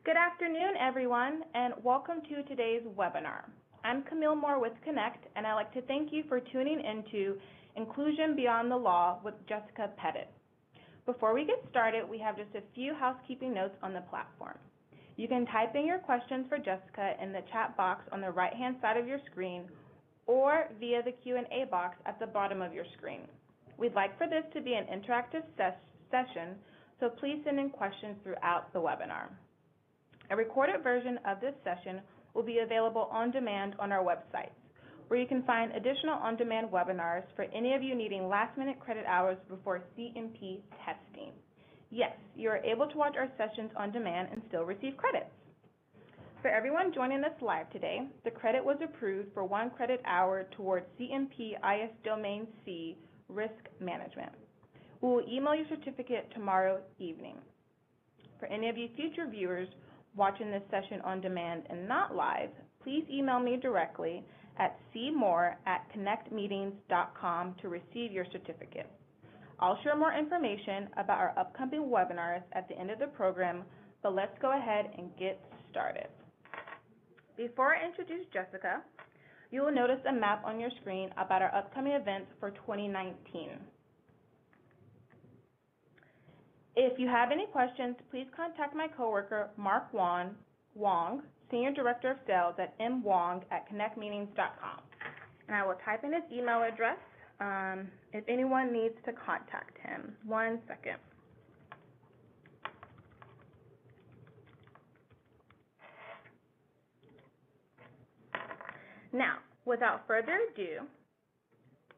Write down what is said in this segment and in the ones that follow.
Good afternoon, everyone, and welcome to today's webinar. I'm Camille Moore with Connect, and I'd like to thank you for tuning into Inclusion Beyond the Law with Jessica Pettit. Before we get started, we have just a few housekeeping notes on the platform. You can type in your questions for Jessica in the chat box on the right-hand side of your screen or via the Q&A box at the bottom of your screen. We'd like for this to be an interactive session, so please send in questions throughout the webinar. A recorded version of this session will be available on demand on our website, where you can find additional on-demand webinars for any of you needing last-minute credit hours before CMP testing. Yes, you are able to watch our sessions on demand and still receive credits. For everyone joining us live today, the credit was approved for 1 credit hour towards CMP IS Domain C Risk Management. We will email your certificate tomorrow evening. For any of you future viewers watching this session on demand and not live, please email me directly at cmoore@connectmeetings.com to receive your certificate. I'll share more information about our upcoming webinars at the end of the program, but let's go ahead and get started. Before I introduce Jessica, you will notice a map on your screen about our upcoming events for 2019. If you have any questions, please contact my coworker, Mark Wong, Senior Director of Sales at mwong@connectmeetings.com. And I will type in his email address if anyone needs to contact him. 1 second. Now, without further ado,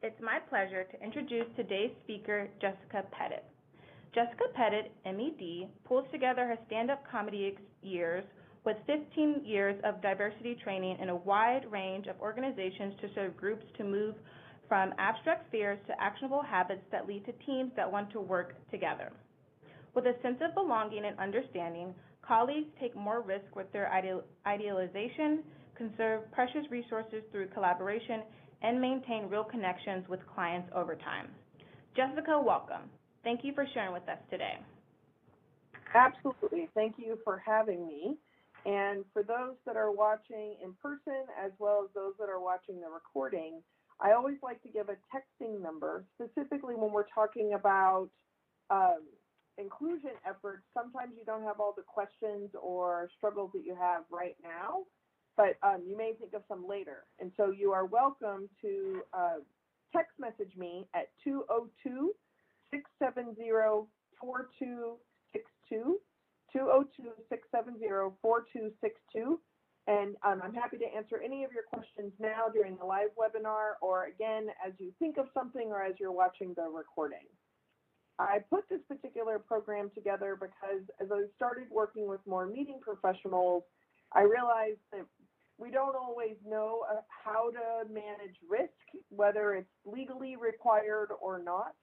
it's my pleasure to introduce today's speaker, Jessica Pettit. Jessica Pettit, MED, pulls together her stand-up comedy years with 15 years of diversity training in a wide range of organizations to serve groups to move from abstract fears to actionable habits that lead to teams that want to work together. With a sense of belonging and understanding, colleagues take more risk with their idealization, conserve precious resources through collaboration, and maintain real connections with clients over time. Jessica, welcome. Thank you for sharing with us today. Absolutely. Thank you for having me. And for those that are watching in person, as well as those that are watching the recording, I always like to give a texting number, specifically when we're talking about inclusion efforts. Sometimes you don't have all the questions or struggles that you have right now, but you may think of some later. And so you are welcome to text message me at 202-670-4262, 202-670-4262, and I'm happy to answer any of your questions now during the live webinar, or again, as you think of something or as you're watching the recording. I put this particular program together because as I started working with more meeting professionals, I realized that we don't always know how to manage risk, whether it's legally required or not.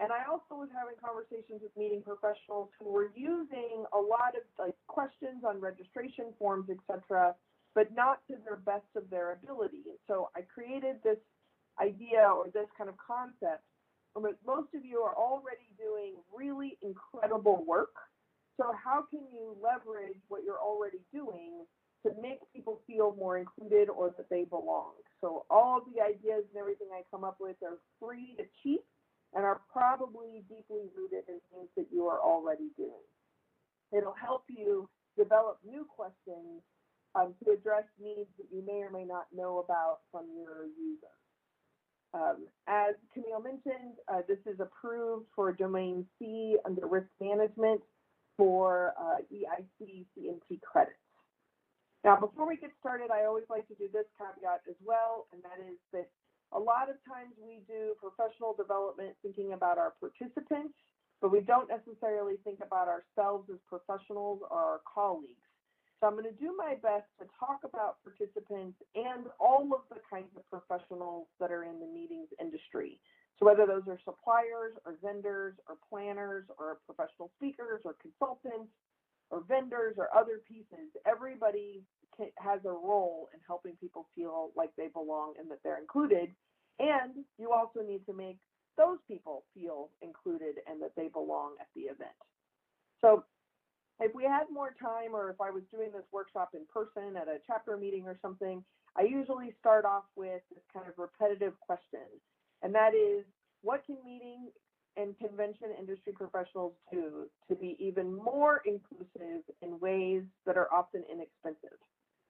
And I also was having conversations with meeting professionals who were using a lot of questions on registration forms, etc., but not to the best of their ability. And so I created this idea or this kind of concept. Most of you are already doing really incredible work. So how can you leverage what you're already doing to make people feel more included or that they belong? So all of the ideas and everything I come up with are free to keep and are probably deeply rooted in things that you are already doing. It'll help you develop new questions to address needs that you may or may not know about from your users. As Camille mentioned, this is approved for Domain C under risk management for EIC CMP credits. Now, before we get started, I always like to do this caveat as well, and that is that a lot of times we do professional development thinking about our participants, but we don't necessarily think about ourselves as professionals or our colleagues. So I'm going to do my best to talk about participants and all of the kinds of professionals that are in the meetings industry. So whether those are suppliers or vendors or planners or professional speakers or consultants or vendors or other pieces, everybody has a role in helping people feel like they belong and that they're included. And you also need to make those people feel included and that they belong at the event. So If we had more time, or if I was doing this workshop in person at a chapter meeting or something, I usually start off with this kind of repetitive question. And that is, what can meeting and convention industry professionals do to be even more inclusive in ways that are often inexpensive?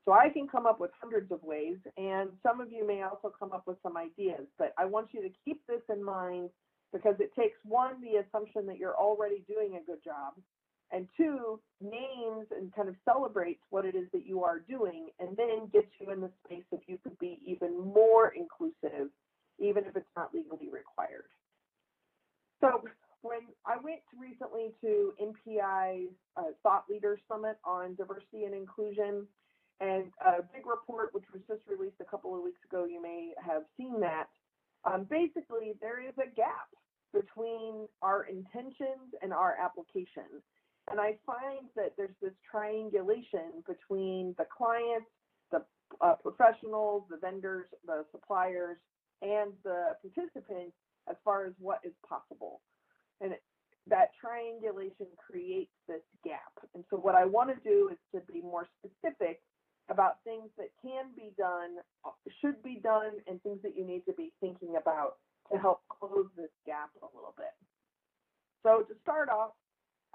So I can come up with hundreds of ways, and some of you may also come up with some ideas, but I want you to keep this in mind, because it takes, one, the assumption that you're already doing a good job, and two, names and kind of celebrates what it is that you are doing, and then gets you in the space if you could be even more inclusive, even if it's not legally required. So when I went recently to MPI's Thought Leader Summit on Diversity and Inclusion, and a big report, which was just released a couple of weeks ago, you may have seen that. Basically, there is a gap between our intentions and our application. And I find that there's this triangulation between the clients, the professionals, the vendors, the suppliers, and the participants as far as what is possible. And that triangulation creates this gap. And so what I want to do is to be more specific about things that can be done, should be done, and things that you need to be thinking about to help close this gap a little bit. So to start off,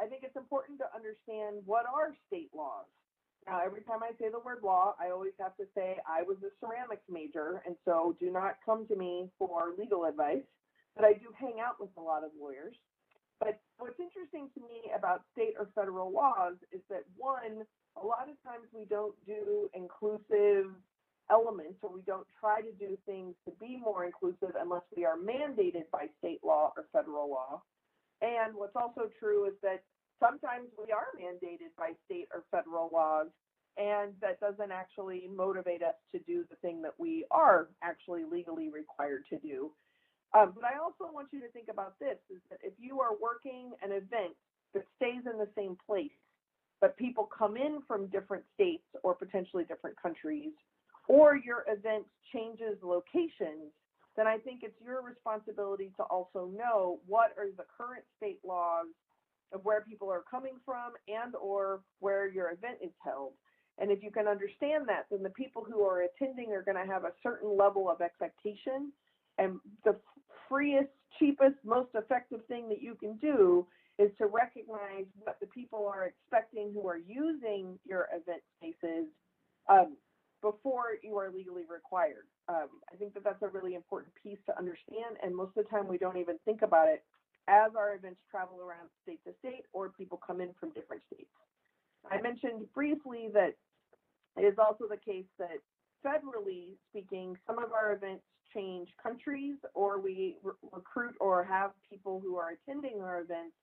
I think it's important to understand what are state laws. Now, every time I say the word law, I always have to say I was a ceramics major, and so do not come to me for legal advice, but I do hang out with a lot of lawyers. But what's interesting to me about state or federal laws is that, one, a lot of times we don't do inclusive elements, or we don't try to do things to be more inclusive unless we are mandated by state law or federal law. And what's also true is that sometimes we are mandated by state or federal laws, and that doesn't actually motivate us to do the thing that we are actually legally required to do. But I also want you to think about this, is that if you are working an event that stays in the same place, but people come in from different states or potentially different countries, or your event changes locations, then I think it's your responsibility to also know what are the current state laws of where people are coming from and or where your event is held. And if you can understand that, then the people who are attending are going to have a certain level of expectation. And the freest, cheapest, most effective thing that you can do is to recognize what the people are expecting who are using your event spaces before you are legally required. I think that that's a really important piece to understand, and most of the time we don't even think about it as our events travel around state to state or people come in from different states. I mentioned briefly that it is also the case that federally speaking, some of our events change countries, or we recruit or have people who are attending our events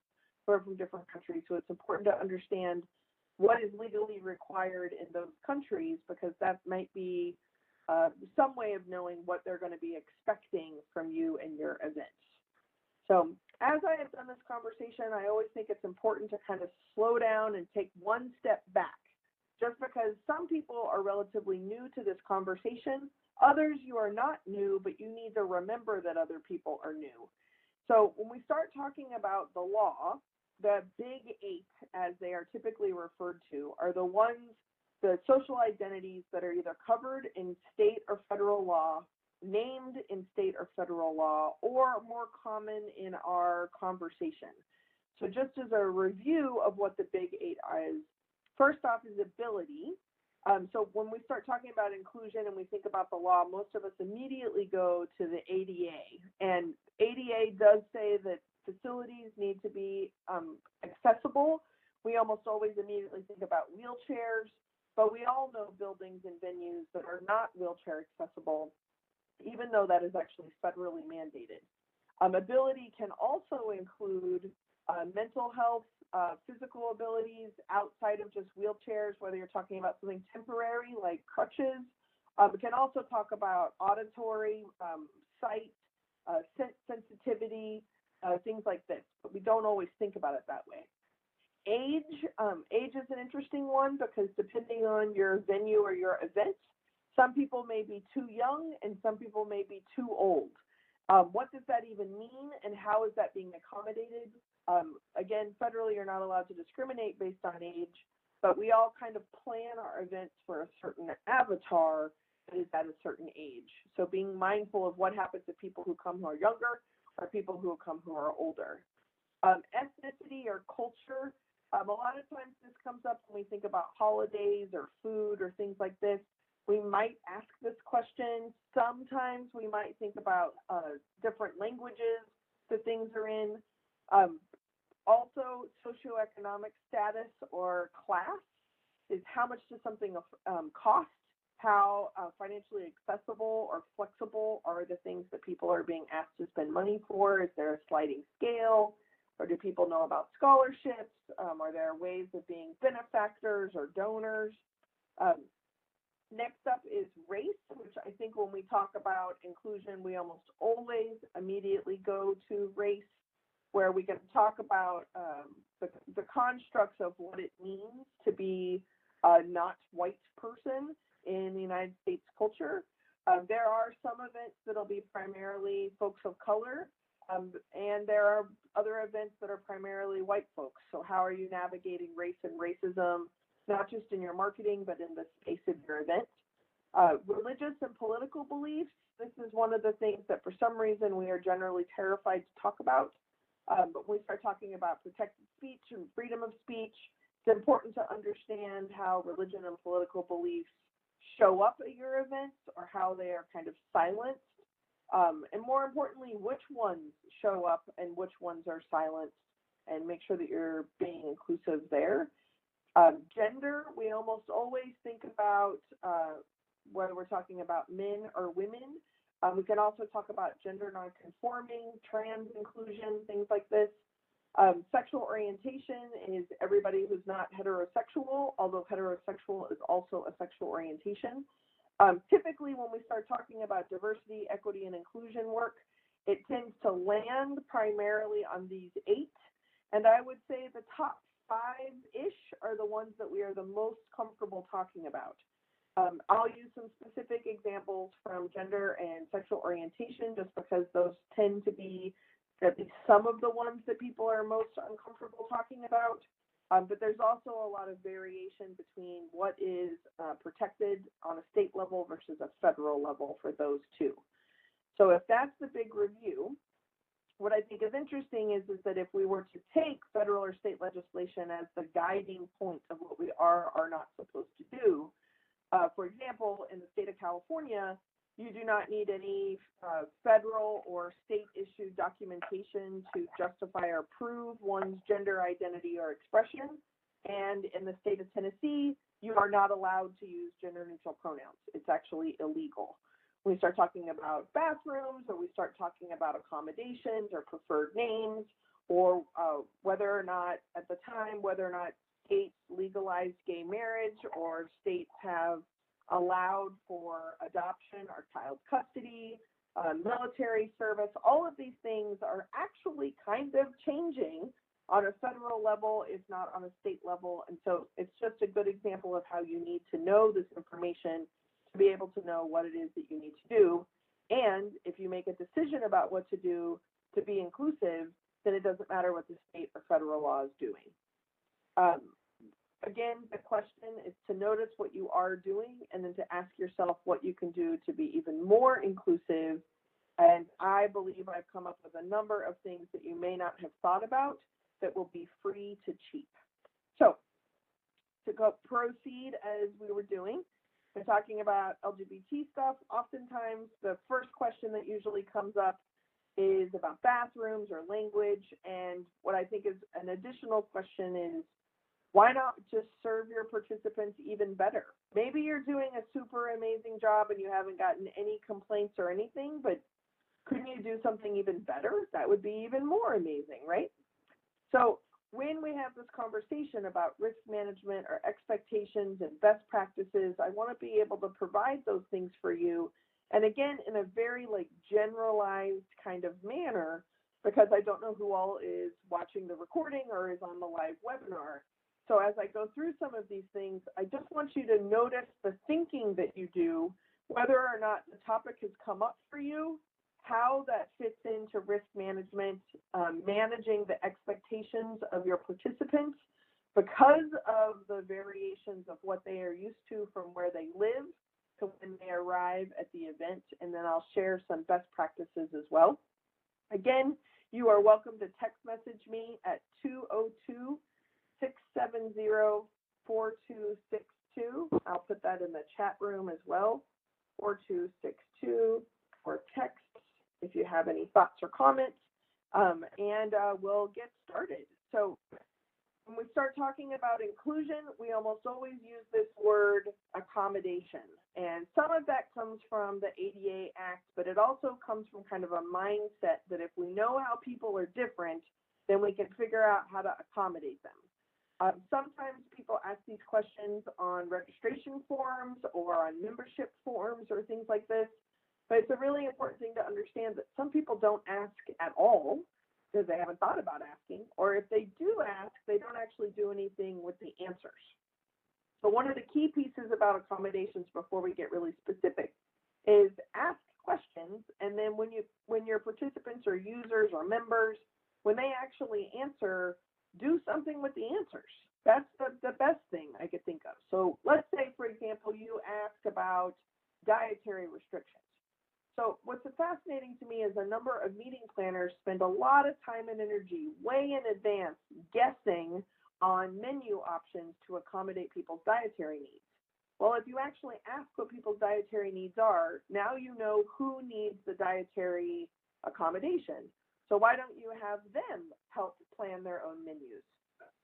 who are from different countries. So it's important to understand what is legally required in those countries, because that might be some way of knowing what they're going to be expecting from you and your events. So as I have done this conversation, I always think it's important to kind of slow down and take one step back. Just because some people are relatively new to this conversation, others you are not new, but you need to remember that other people are new. So when we start talking about the law, the big eight, as they are typically referred to, are the ones, the social identities that are either covered in state or federal law, named in state or federal law, or more common in our conversation. So just as a review of what the big eight is, first off is ability. So when we start talking about inclusion and we think about the law, most of us immediately go to the ADA. And ADA does say that facilities need to be accessible. We almost always immediately think about wheelchairs, but we all know buildings and venues that are not wheelchair accessible, even though that is actually federally mandated. Ability can also include mental health, physical abilities outside of just wheelchairs, whether you're talking about something temporary like crutches. We can also talk about auditory, sight, sensitivity, things like this, but we don't always think about it that way. Age is an interesting one, because depending on your venue or your event, some people may be too young and some people may be too old. What does that even mean, and how is that being accommodated? Again, federally, you're not allowed to discriminate based on age, but we all kind of plan our events for a certain avatar that is at a certain age. So being mindful of what happens to people who come who are younger or people who come who are older. Ethnicity or culture, a lot of times this comes up when we think about holidays or food or things like this. We might ask this question. Sometimes we might think about different languages that things are in. Also, socioeconomic status or class is how much does something cost? How financially accessible or flexible are the things that people are being asked to spend money for? Is there a sliding scale? Or do people know about scholarships? Are there ways of being benefactors or donors? Next up is race, which I think when we talk about inclusion, we almost always immediately go to race, where we can talk about the constructs of what it means to be a not white person in the United States culture. There are some events that'll be primarily folks of color, and there are other events that are primarily white folks. So how are you navigating race and racism, not just in your marketing, but in the space of your event? Religious and political beliefs, this is one of the things that for some reason we are generally terrified to talk about. But when we start talking about protected speech and freedom of speech, it's important to understand how religion and political beliefs show up at your events or how they are kind of silenced. And more importantly, which ones show up and which ones are silenced, and make sure that you're being inclusive there. Gender, we almost always think about whether we're talking about men or women. We can also talk about gender nonconforming, trans inclusion, things like this. Sexual orientation is everybody who's not heterosexual, although heterosexual is also a sexual orientation. Typically, when we start talking about diversity, equity, and inclusion work, it tends to land primarily on these 8. And I would say the top 5-ish are the ones that we are the most comfortable talking about. I'll use some specific examples from gender and sexual orientation just because those tend to be at least some of the ones that people are most uncomfortable talking about. But there's also a lot of variation between what is protected on a state level versus a federal level for those two. So if that's the big review, what I think is interesting is that if we were to take federal or state legislation as the guiding point of what we are not supposed to do, for example, in the state of California, you do not need any federal or state-issued documentation to justify or prove one's gender identity or expression. And in the state of Tennessee, you are not allowed to use gender-neutral pronouns. It's actually illegal. When we start talking about bathrooms, or we start talking about accommodations or preferred names, or whether or not, at the time, whether or not states legalized gay marriage or states have allowed for adoption or child custody, military service, all of these things are actually kind of changing on a federal level, if not on a state level. And so it's just a good example of how you need to know this information to be able to know what it is that you need to do. And if you make a decision about what to do to be inclusive, then it doesn't matter what the state or federal law is doing. Again, the question is to notice what you are doing and then to ask yourself what you can do to be even more inclusive. And I believe I've come up with a number of things that you may not have thought about that will be free to cheap. So to proceed as we were doing, we're talking about LGBT stuff. Oftentimes, the first question that usually comes up is about bathrooms or language. And what I think is an additional question is, why not just serve your participants even better? Maybe you're doing a super amazing job and you haven't gotten any complaints or anything, but couldn't you do something even better? That would be even more amazing, right? So when we have this conversation about risk management or expectations and best practices, I want to be able to provide those things for you. And again, in a very generalized kind of manner, because I don't know who all is watching the recording or is on the live webinar. So as I go through some of these things, I just want you to notice the thinking that you do, whether or not the topic has come up for you, how that fits into risk management, managing the expectations of your participants because of the variations of what they are used to from where they live to when they arrive at the event, and then I'll share some best practices as well. Again, you are welcome to text message me at 202-670-4262. I'll put that in the chat room as well, 4262, or text if you have any thoughts or comments, and we'll get started. So when we start talking about inclusion, we almost always use this word accommodation. And some of that comes from the ADA Act, but it also comes from kind of a mindset that if we know how people are different, then we can figure out how to accommodate them. Sometimes people ask these questions on registration forms or on membership forms or things like this, but it's a really important thing to understand that some people don't ask at all because they haven't thought about asking, or if they do ask, they don't actually do anything with the answers. So one of the key pieces about accommodations before we get really specific is ask questions, and then when your participants or users or members, when they actually answer, do something with the answers. That's the best thing I could think of. So let's say, for example, you ask about dietary restrictions. So what's fascinating to me is a number of meeting planners spend a lot of time and energy way in advance guessing on menu options to accommodate people's dietary needs. Well, if you actually ask what people's dietary needs are, now you know who needs the dietary accommodation. So why don't you have them help plan their own menus?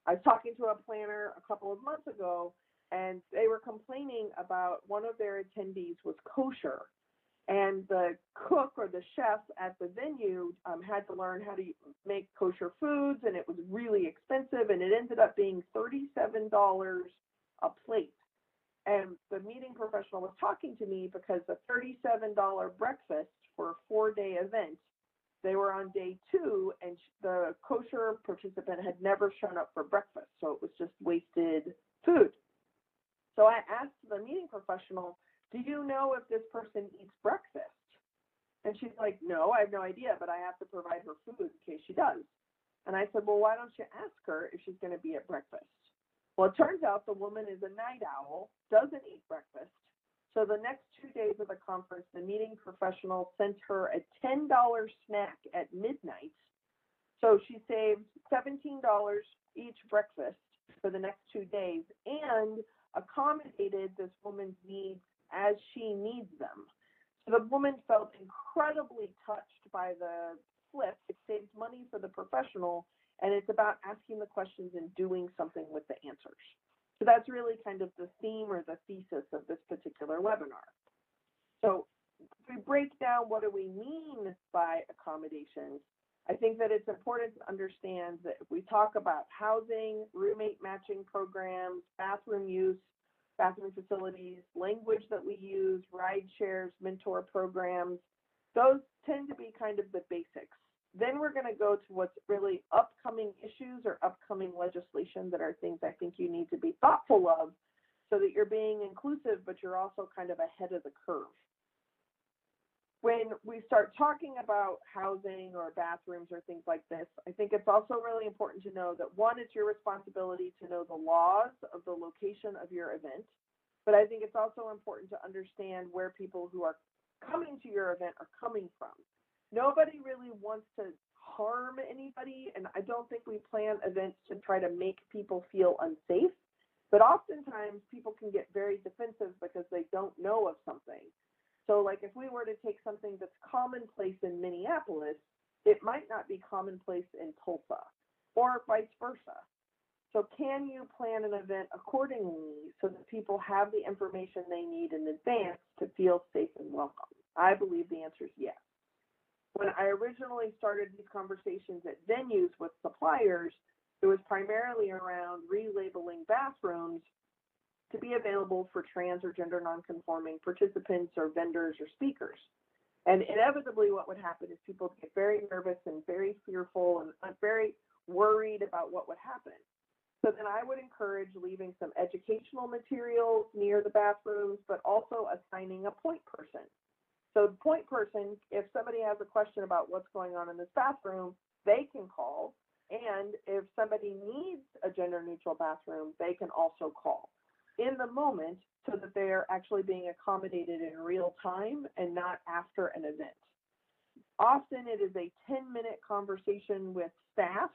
I was talking to a planner a couple of months ago, and they were complaining about one of their attendees was kosher. And the cook or the chef at the venue had to learn how to make kosher foods, and it was really expensive, and it ended up being $37 a plate. And the meeting professional was talking to me because the $37 breakfast for a 4-day event, they were on day 2, and the kosher participant had never shown up for breakfast, so it was just wasted food. So I asked the meeting professional, do you know if this person eats breakfast? And she's like, no, I have no idea, but I have to provide her food in case she does. And I said, well, why don't you ask her if she's going to be at breakfast? Well, it turns out the woman is a night owl, doesn't eat breakfast. So the next 2 days of the conference, the meeting professional sent her a $10 snack at midnight. So she saved $17 each breakfast for the next 2 days and accommodated this woman's needs as she needs them. So the woman felt incredibly touched by the flip. It saves money for the professional, and it's about asking the questions and doing something with the answers. So that's really kind of the theme or the thesis of this particular webinar. So if we break down what do we mean by accommodations, I think that it's important to understand that if we talk about housing, roommate matching programs, bathroom use, bathroom facilities, language that we use, ride shares, mentor programs, those tend to be kind of the basics. Then we're going to go to what's really upcoming issues or upcoming legislation that are things I think you need to be thoughtful of so that you're being inclusive, but you're also kind of ahead of the curve. When we start talking about housing or bathrooms or things like this, I think it's also really important to know that, one, it's your responsibility to know the laws of the location of your event, but I think it's also important to understand where people who are coming to your event are coming from. Nobody really wants to harm anybody, and I don't think we plan events to try to make people feel unsafe, but oftentimes people can get very defensive because they don't know of something. So like if we were to take something that's commonplace in Minneapolis, it might not be commonplace in Tulsa, or vice versa. So can you plan an event accordingly so that people have the information they need in advance to feel safe and welcome? I believe the answer is yes. When I originally started these conversations at venues with suppliers, it was primarily around relabeling bathrooms to be available for trans or gender nonconforming participants or vendors or speakers. And inevitably what would happen is people would get very nervous and very fearful and very worried about what would happen. So then I would encourage leaving some educational materials near the bathrooms, but also assigning a point person. So the point person, if somebody has a question about what's going on in this bathroom, they can call. And if somebody needs a gender neutral bathroom, they can also call in the moment so that they are actually being accommodated in real time and not after an event. Often it is a 10-minute conversation with staff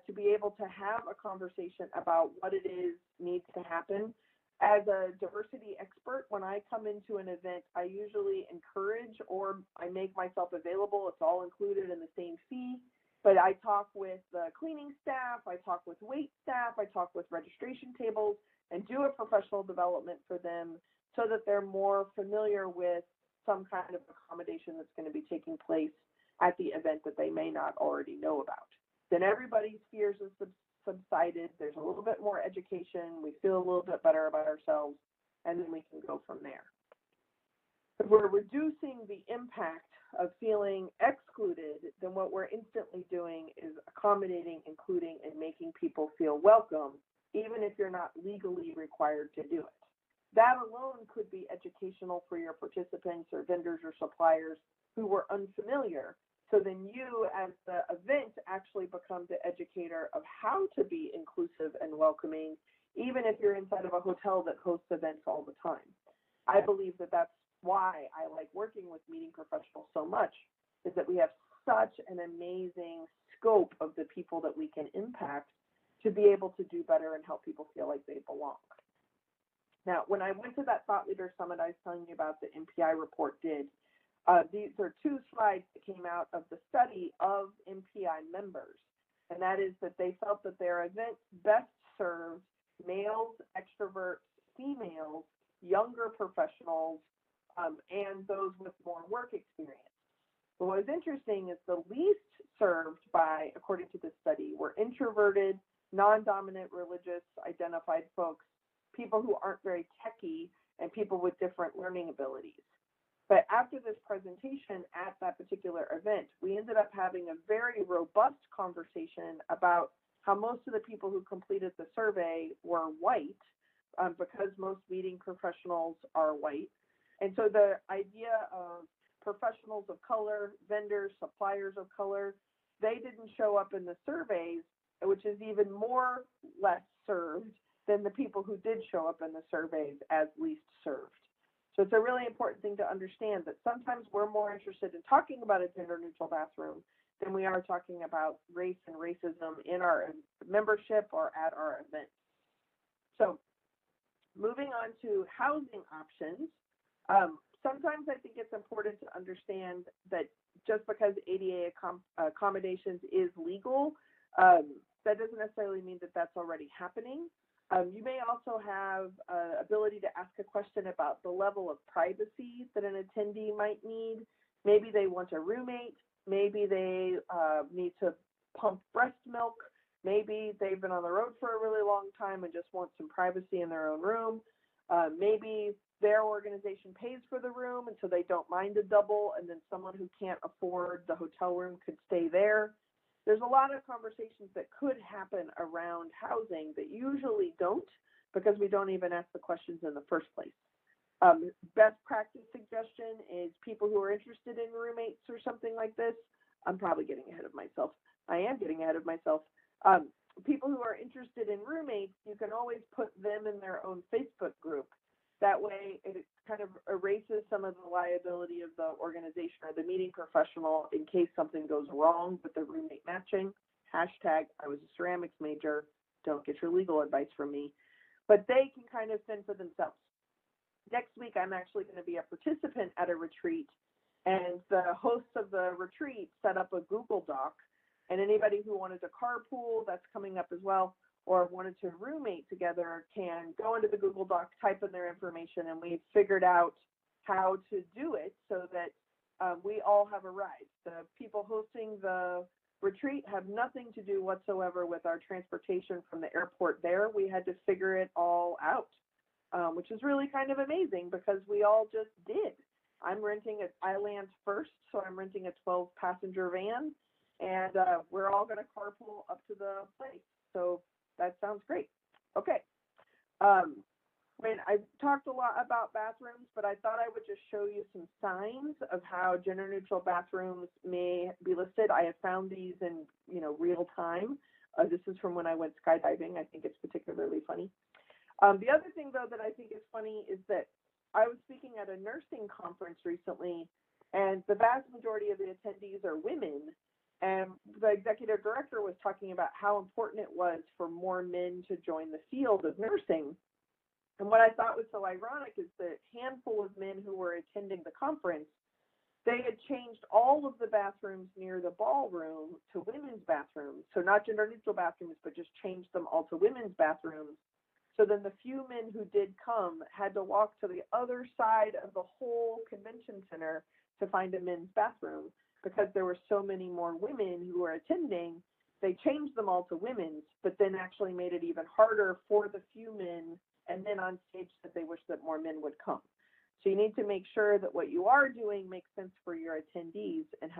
to be able to have a conversation about what it is needs to happen. As a diversity expert, when I come into an event, I usually encourage or I make myself available. It's all included in the same fee. But I talk with the cleaning staff, I talk with wait staff, I talk with registration tables, and do a professional development for them so that they're more familiar with some kind of accommodation that's going to be taking place at the event that they may not already know about. Then everybody's fears have subsided. There's a little bit more education. We feel a little bit better about ourselves, and then we can go from there. If we're reducing the impact of feeling excluded, then what we're instantly doing is accommodating, including, and making people feel welcome, even if you're not legally required to do it. That alone could be educational for your participants or vendors or suppliers who were unfamiliar. So then you, as the event, actually become the educator of how to be inclusive and welcoming, even if you're inside of a hotel that hosts events all the time. I believe that that's why I like working with meeting professionals so much, is that we have such an amazing scope of the people that we can impact to be able to do better and help people feel like they belong. Now, when I went to that Thought Leader Summit I was telling you about, the MPI report did, these are two slides that came out of the study of MPI members, and that is that they felt that their event best served males, extroverts, females, younger professionals, and those with more work experience. But what was interesting is the least served by, according to this study, were introverted, non-dominant religious identified folks, people who aren't very techy, and people with different learning abilities. But after this presentation at that particular event, we ended up having a very robust conversation about how most of the people who completed the survey were white, because most meeting professionals are white. And so the idea of professionals of color, vendors, suppliers of color, they didn't show up in the surveys, which is even more less served than the people who did show up in the surveys as least served. So it's a really important thing to understand that sometimes we're more interested in talking about a gender neutral bathroom than we are talking about race and racism in our membership or at our events. So moving on to housing options, sometimes I think it's important to understand that just because ADA accommodations is legal, that doesn't necessarily mean that that's already happening. You may also have ability to ask a question about the level of privacy that an attendee might need. Maybe they want a roommate. Maybe they need to pump breast milk. Maybe they've been on the road for a really long time and just want some privacy in their own room. Maybe their organization pays for the room, and so they don't mind a double, and then someone who can't afford the hotel room could stay there. There's a lot of conversations that could happen around housing that usually don't, because we don't even ask the questions in the first place. Best practice suggestion is people who are interested in roommates or something like this. I'm probably getting ahead of myself. I am getting ahead of myself. People who are interested in roommates, you can always put them in their own Facebook group. That way, it kind of erases some of the liability of the organization or the meeting professional in case something goes wrong with the roommate matching. Hashtag, I was a ceramics major. Don't get your legal advice from me. But they can kind of fend for themselves. Next week, I'm actually going to be a participant at a retreat, and the hosts of the retreat set up a Google Doc, and anybody who wanted to carpool, that's coming up as well, or wanted to roommate together can go into the Google Doc, type in their information, and we've figured out how to do it so that we all have a ride. The people hosting the retreat have nothing to do whatsoever with our transportation from the airport there. We had to figure it all out, which is really kind of amazing because we all just did. I'm renting an iLand First, so I'm renting a 12-passenger van, and we're all going to carpool up to the place. So that sounds great. Okay. when I talked a lot about bathrooms, but I thought I would just show you some signs of how gender neutral bathrooms may be listed. I have found these in, real time. This is from when I went skydiving. I think it's particularly funny. The other thing, though, that I think is funny is that I was speaking at a nursing conference recently, and the vast majority of the attendees are women. And the executive director was talking about how important it was for more men to join the field of nursing. And what I thought was so ironic is the handful of men who were attending the conference, they had changed all of the bathrooms near the ballroom to women's bathrooms. So not gender neutral bathrooms, but just changed them all to women's bathrooms. So then the few men who did come had to walk to the other side of the whole convention center to find a men's bathroom because there were so many more women who were attending. They changed them all to women's, but then actually made it even harder for the few men, and then on stage that they wish that more men would come. So you need to make sure that what you are doing makes sense for your attendees and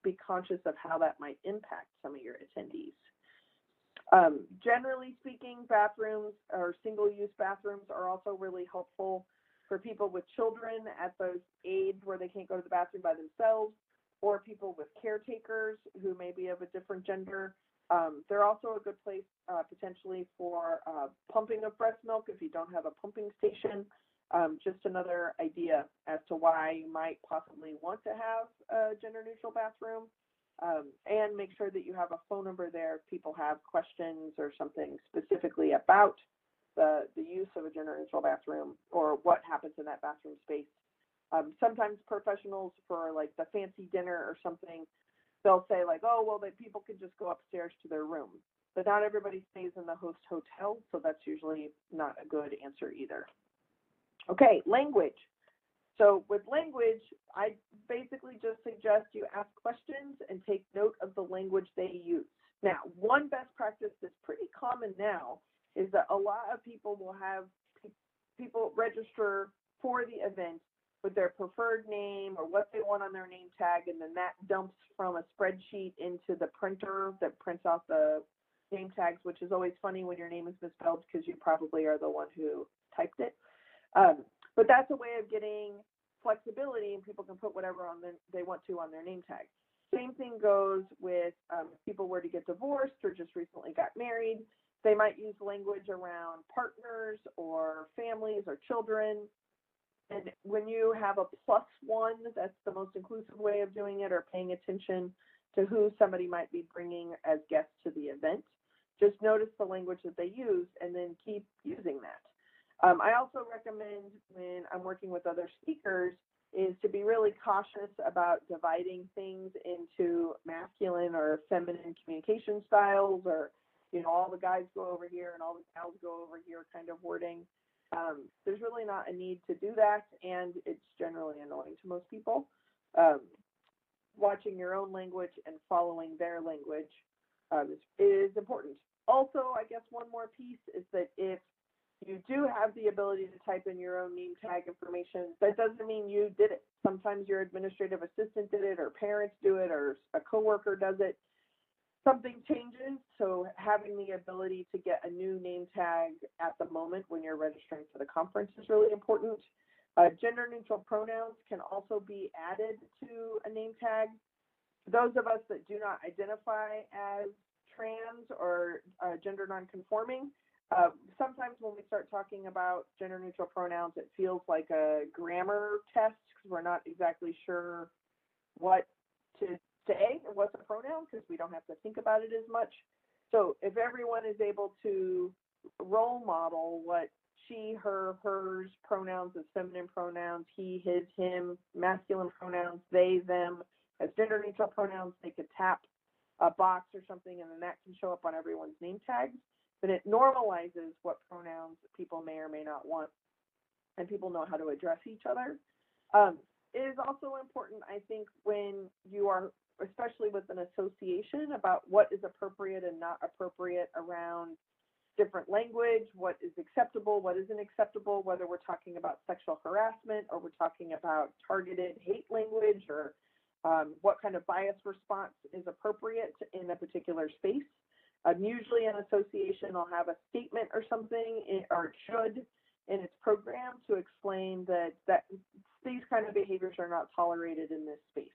be conscious of how that might impact some of your attendees. Generally speaking, bathrooms or single-use bathrooms are also really helpful for people with children at those age where they can't go to the bathroom by themselves, or people with caretakers who may be of a different gender. They're also a good place potentially for pumping of breast milk if you don't have a pumping station. Just another idea as to why you might possibly want to have a gender-neutral bathroom. And make sure that you have a phone number there if people have questions or something specifically about the use of a gender-neutral bathroom or what happens in that bathroom space. Sometimes professionals for like the fancy dinner or something, they'll say like, oh, well, that people can just go upstairs to their room. But not everybody stays in the host hotel, so that's usually not a good answer either. Okay, language. So with language, I basically just suggest you ask questions and take note of the language they use. Now, one best practice that's pretty common now is that a lot of people will have people register for the event with their preferred name or what they want on their name tag, and then that dumps from a spreadsheet into the printer that prints out the name tags, which is always funny when your name is misspelled because you probably are the one who typed it. But that's a way of getting flexibility, and people can put whatever they want to on their name tag. Same thing goes with if people were to get divorced or just recently got married. They might use language around partners or families or children. And when you have a +1, that's the most inclusive way of doing it, or paying attention to who somebody might be bringing as guests to the event. Just notice the language that they use and then keep using that. I also recommend when I'm working with other speakers is to be really cautious about dividing things into masculine or feminine communication styles, or, all the guys go over here and all the gals go over here kind of wording. There's really not a need to do that, and it's generally annoying to most people. Watching your own language and following their language is important. Also, I guess one more piece is that if you do have the ability to type in your own name tag information, that doesn't mean you did it. Sometimes your administrative assistant did it, or parents do it, or a coworker does it. Something changes, so having the ability to get a new name tag at the moment when you're registering for the conference is really important. Gender-neutral pronouns can also be added to a name tag. Those of us that do not identify as trans or gender nonconforming, sometimes when we start talking about gender-neutral pronouns, it feels like a grammar test because we're not exactly sure what to say or what's a pronoun because we don't have to think about it as much. So if everyone is able to role model what she, her, hers pronouns as feminine pronouns, he, his, him, masculine pronouns, they, them, as gender-neutral pronouns, they could tap a box or something, and then that can show up on everyone's name tags. But it normalizes what pronouns people may or may not want, and people know how to address each other. It is also important, I think, when you are, especially with an association, about what is appropriate and not appropriate around different language, what is acceptable, what isn't acceptable, whether we're talking about sexual harassment or we're talking about targeted hate language, or what kind of bias response is appropriate in a particular space. Usually an association will have a statement or something, or it should, in its program to explain that these kind of behaviors are not tolerated in this space.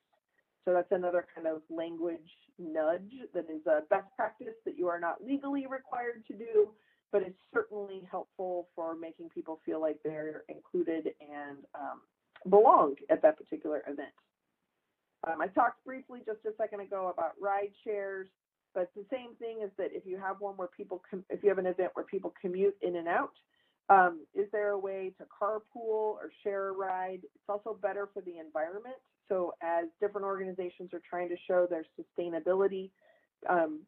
So that's another kind of language nudge that is a best practice that you are not legally required to do, but it's certainly helpful for making people feel like they're included and belong at that particular event. I talked briefly just a second ago about ride shares, but the same thing is that if you have one where people, if you have an event where people commute in and out, is there a way to carpool or share a ride? It's also better for the environment. So as different organizations are trying to show their sustainability,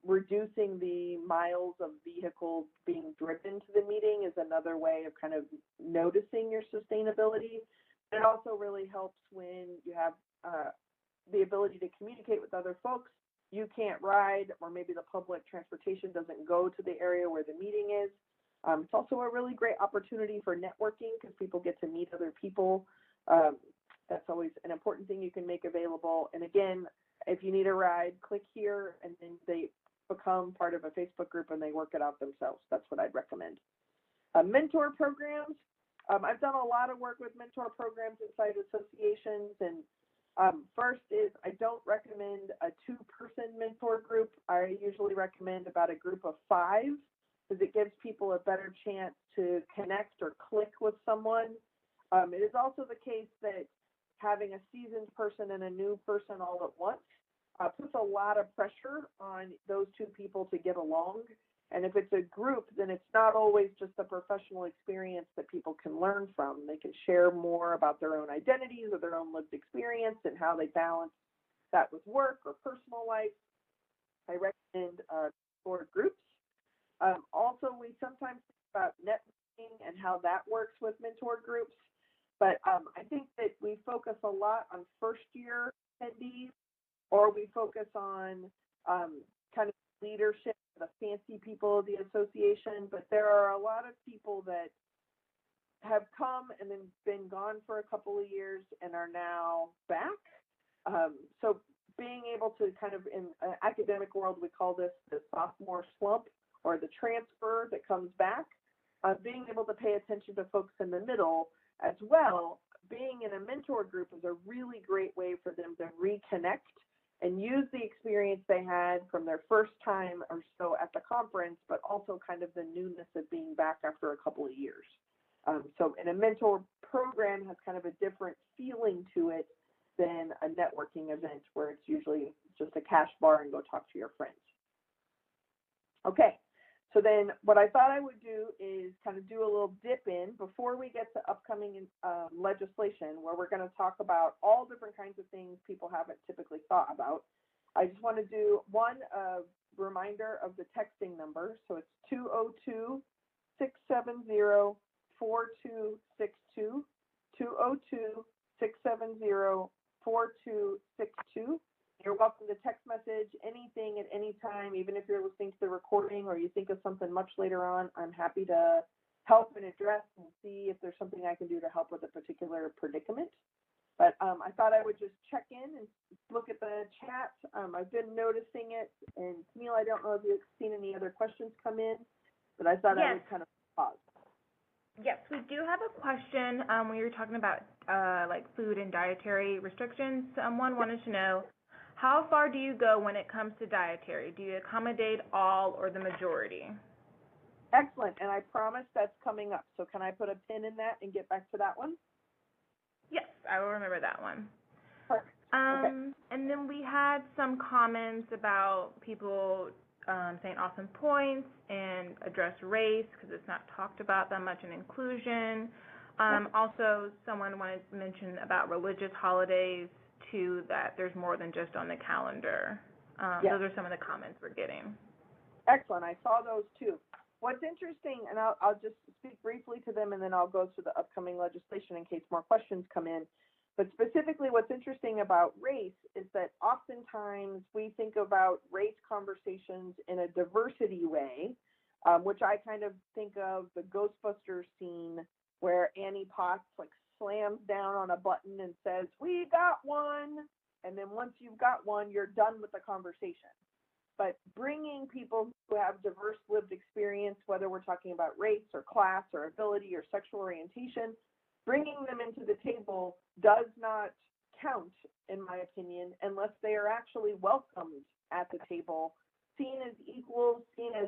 reducing the miles of vehicles being driven to the meeting is another way of kind of noticing your sustainability. It also really helps when you have the ability to communicate with other folks. You can't ride, or maybe the public transportation doesn't go to the area where the meeting is. It's also a really great opportunity for networking because people get to meet other people. That's always an important thing you can make available. And again, if you need a ride, click here, and then they become part of a Facebook group and they work it out themselves. That's what I'd recommend. Mentor programs. I've done a lot of work with mentor programs inside associations, and first is I don't recommend a 2-person mentor group. I usually recommend about a group of 5 because it gives people a better chance to connect or click with someone. It is also the case that having a seasoned person and a new person all at once puts a lot of pressure on those 2 people to get along. And if it's a group, then it's not always just a professional experience that people can learn from. They can share more about their own identities or their own lived experience and how they balance that with work or personal life. I recommend mentor groups. Also, we sometimes think about networking and how that works with mentor groups. But I think that we focus a lot on first-year attendees, or we focus on kind of leadership, the fancy people of the association. But there are a lot of people that have come and then been gone for a couple of years and are now back. So being able to kind of, in an academic world, we call this the sophomore slump or the transfer that comes back. Being able to pay attention to folks in the middle as well. Being in a mentor group is a really great way for them to reconnect and use the experience they had from their first time or so at the conference, but also kind of the newness of being back after a couple of years. So in a mentor program has kind of a different feeling to it than a networking event where it's usually just a cash bar and go talk to your friends. Okay. So then what I thought I would do is kind of do a little dip in before we get to upcoming legislation, where we're going to talk about all different kinds of things people haven't typically thought about. I just want to do one reminder of the texting number. So it's 202-670-4262, 202-670-4262. You're welcome to text message anything at any time, even if you're listening to the recording or you think of something much later on. I'm happy to help and address and see if there's something I can do to help with a particular predicament. But I thought I would just check in and look at the chat. I've been noticing it. And Camille, I don't know if you've seen any other questions come in, but I thought I would kind of pause. Yes, we do have a question. When you were talking about like food and dietary restrictions, someone wanted to know, how far do you go when it comes to dietary? Do you accommodate all or the majority? Excellent, and I promise that's coming up. So can I put a pin in that and get back to that one? Yes, I will remember that one. Perfect. Okay. And then we had some comments about people saying awesome points and address race because it's not talked about that much in inclusion. Also, someone wanted to mention about religious holidays too, that there's more than just on the calendar. Those are some of the comments we're getting. Excellent. I saw those too. What's interesting, and I'll just speak briefly to them and then I'll go to the upcoming legislation in case more questions come in. But specifically what's interesting about race is that oftentimes we think about race conversations in a diversity way, which I kind of think of the Ghostbusters scene where Annie Potts like slams down on a button and says, "We got one." And then once you've got one, you're done with the conversation. But bringing people who have diverse lived experience, whether we're talking about race or class or ability or sexual orientation, bringing them into the table does not count, in my opinion, unless they are actually welcomed at the table, seen as equals, seen as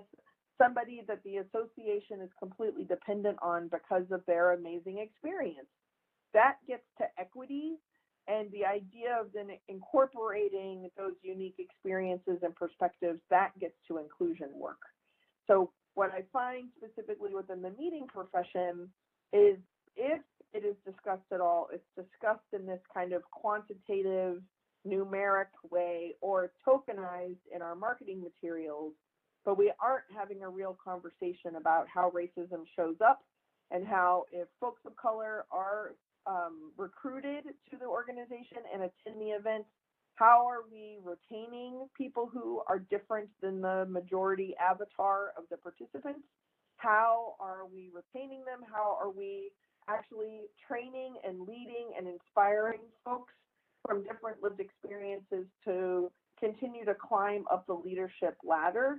somebody that the association is completely dependent on because of their amazing experience. That gets to equity and the idea of then incorporating those unique experiences and perspectives, that gets to inclusion work. So what I find specifically within the meeting profession is if it is discussed at all, it's discussed in this kind of quantitative, numeric way or tokenized in our marketing materials, but we aren't having a real conversation about how racism shows up and how if folks of color are recruited to the organization and attend the event, how are we retaining people who are different than the majority avatar of the participants? How are we retaining them? How are we actually training and leading and inspiring folks from different lived experiences to continue to climb up the leadership ladder?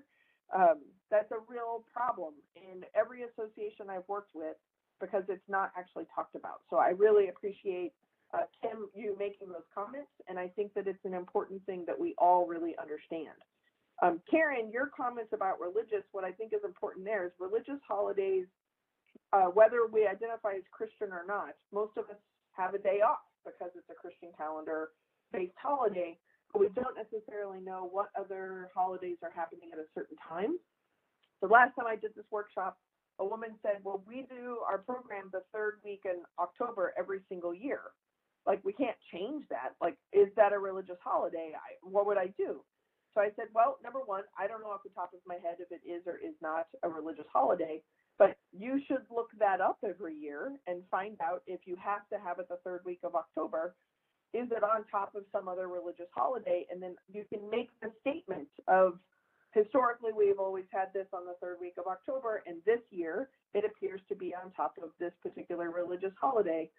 That's a real problem in every association I've worked with because it's not actually talked about. So I really appreciate, Kim, you making those comments, and I think that it's an important thing that we all really understand. Karen, your comments about religious, what I think is important there is religious holidays, whether we identify as Christian or not, most of us have a day off because it's a Christian calendar-based holiday, but we don't necessarily know what other holidays are happening at a certain time. The last time I did this workshop, a woman said, well, we do our program the third week in October every single year. Like, we can't change that. Like, is that a religious holiday? What would I do? So I said, well, number one, I don't know off the top of my head if it is or is not a religious holiday, but you should look that up every year and find out if you have to have it the third week of October, is it on top of some other religious holiday? And then you can make the statement of, historically, we've always had this on the third week of October, and this year it appears to be on top of this particular religious holiday.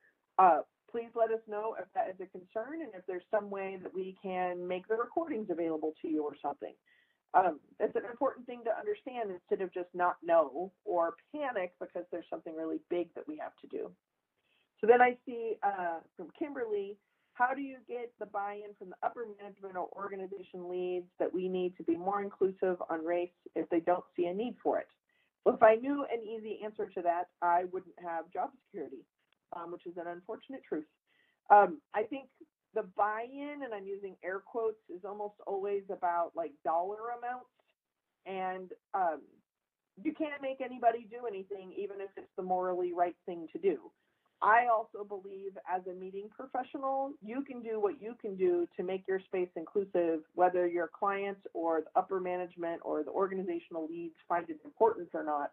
Please let us know if that is a concern and if there's some way that we can make the recordings available to you or something. It's an important thing to understand instead of just not know or panic because there's something really big that we have to do. So then I see from Kimberly, how do you get the buy-in from the upper management or organization leads that we need to be more inclusive on race if they don't see a need for it? Well, if I knew an easy answer to that, I wouldn't have job security, which is an unfortunate truth. I think the buy-in, and I'm using air quotes, is almost always about like dollar amounts. And you can't make anybody do anything, even if it's the morally right thing to do. I also believe as a meeting professional, you can do what you can do to make your space inclusive, whether your clients or the upper management or the organizational leads find it important or not.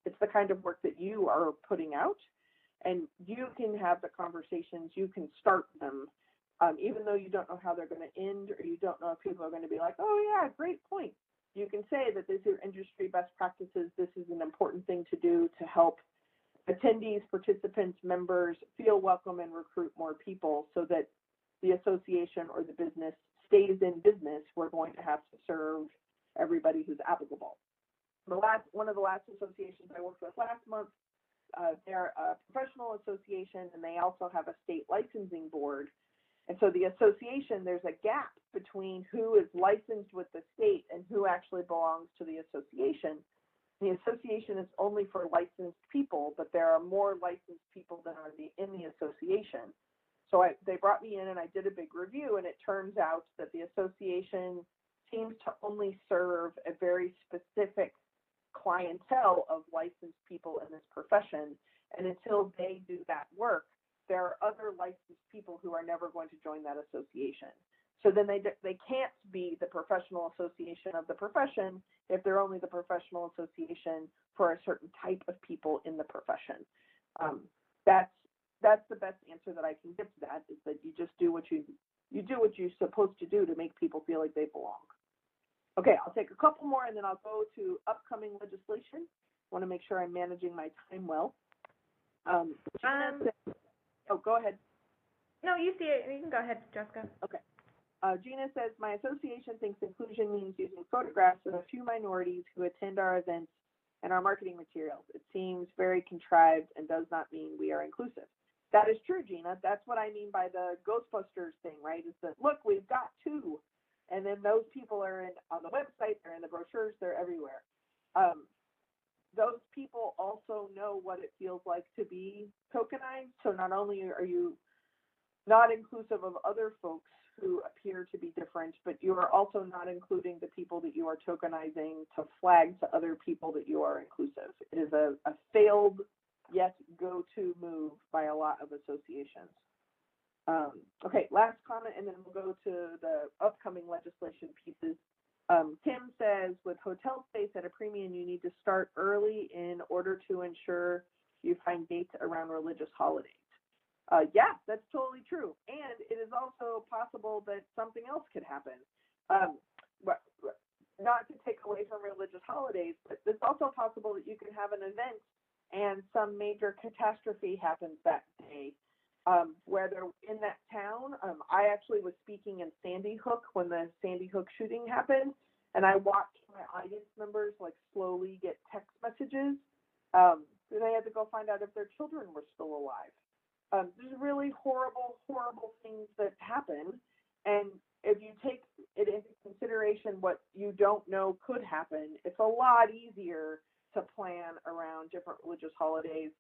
It's the kind of work that you are putting out, and you can have the conversations, you can start them, even though you don't know how they're going to end or you don't know if people are going to be like, oh yeah, great point. You can say that these are industry best practices, this is an important thing to do to help attendees, participants, members feel welcome and recruit more people so that the association or the business stays in business. We're going to have to serve everybody who's applicable. One of the last associations I worked with last month, they're a professional association and they also have a state licensing board. And so the association, there's a gap between who is licensed with the state and who actually belongs to the association. The association is only for licensed people, but there are more licensed people than are in the association. So they brought me in and I did a big review, and it turns out that the association seems to only serve a very specific clientele of licensed people in this profession. And until they do that work, there are other licensed people who are never going to join that association. So then they can't be the professional association of the profession if they're only the professional association for a certain type of people in the profession. That's the best answer that I can give to that, is that you just do what you're supposed to do to make people feel like they belong. Okay, I'll take a couple more and then I'll go to upcoming legislation. I want to make sure I'm managing my time well. Go ahead. No, you see it. You can go ahead, Jessica. Okay. Gina says, my association thinks inclusion means using photographs of a few minorities who attend our events and our marketing materials. It seems very contrived and does not mean we are inclusive. That is true, Gina. That's what I mean by the Ghostbusters thing, right? Is that, look, we've got two. And then those people are on the website, they're in the brochures, they're everywhere. Those people also know what it feels like to be tokenized. So not only are you not inclusive of other folks who appear to be different, but you are also not including the people that you are tokenizing to flag to other people that you are inclusive. It is a failed yet go-to move by a lot of associations. Okay, last comment, and then we'll go to the upcoming legislation pieces. Kim says, with hotel space at a premium, you need to start early in order to ensure you find dates around religious holidays. Yeah, that's totally true. And it is also possible that something else could happen. Not to take away from religious holidays, but it's also possible that you can have an event and some major catastrophe happens that day. Where they're in that town. I actually was speaking in Sandy Hook when the Sandy Hook shooting happened, and I watched my audience members like slowly get text messages. They had to go find out if their children were still alive. There's really horrible, horrible things that happen, and if you take it into consideration what you don't know could happen, it's a lot easier to plan around different religious holidays.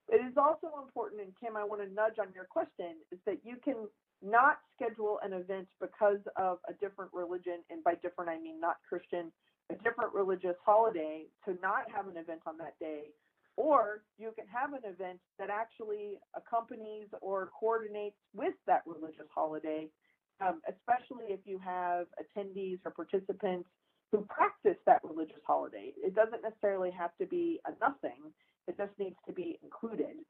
It is also important, and Kim, I want to nudge on your question, is that you can not schedule an event because of a different religion, and by different I mean not Christian, a different religious holiday, to not have an event on that day. Or you can have an event that actually accompanies or coordinates with that religious holiday, especially if you have attendees or participants who practice that religious holiday. It doesn't necessarily have to be a nothing. It just needs to be included.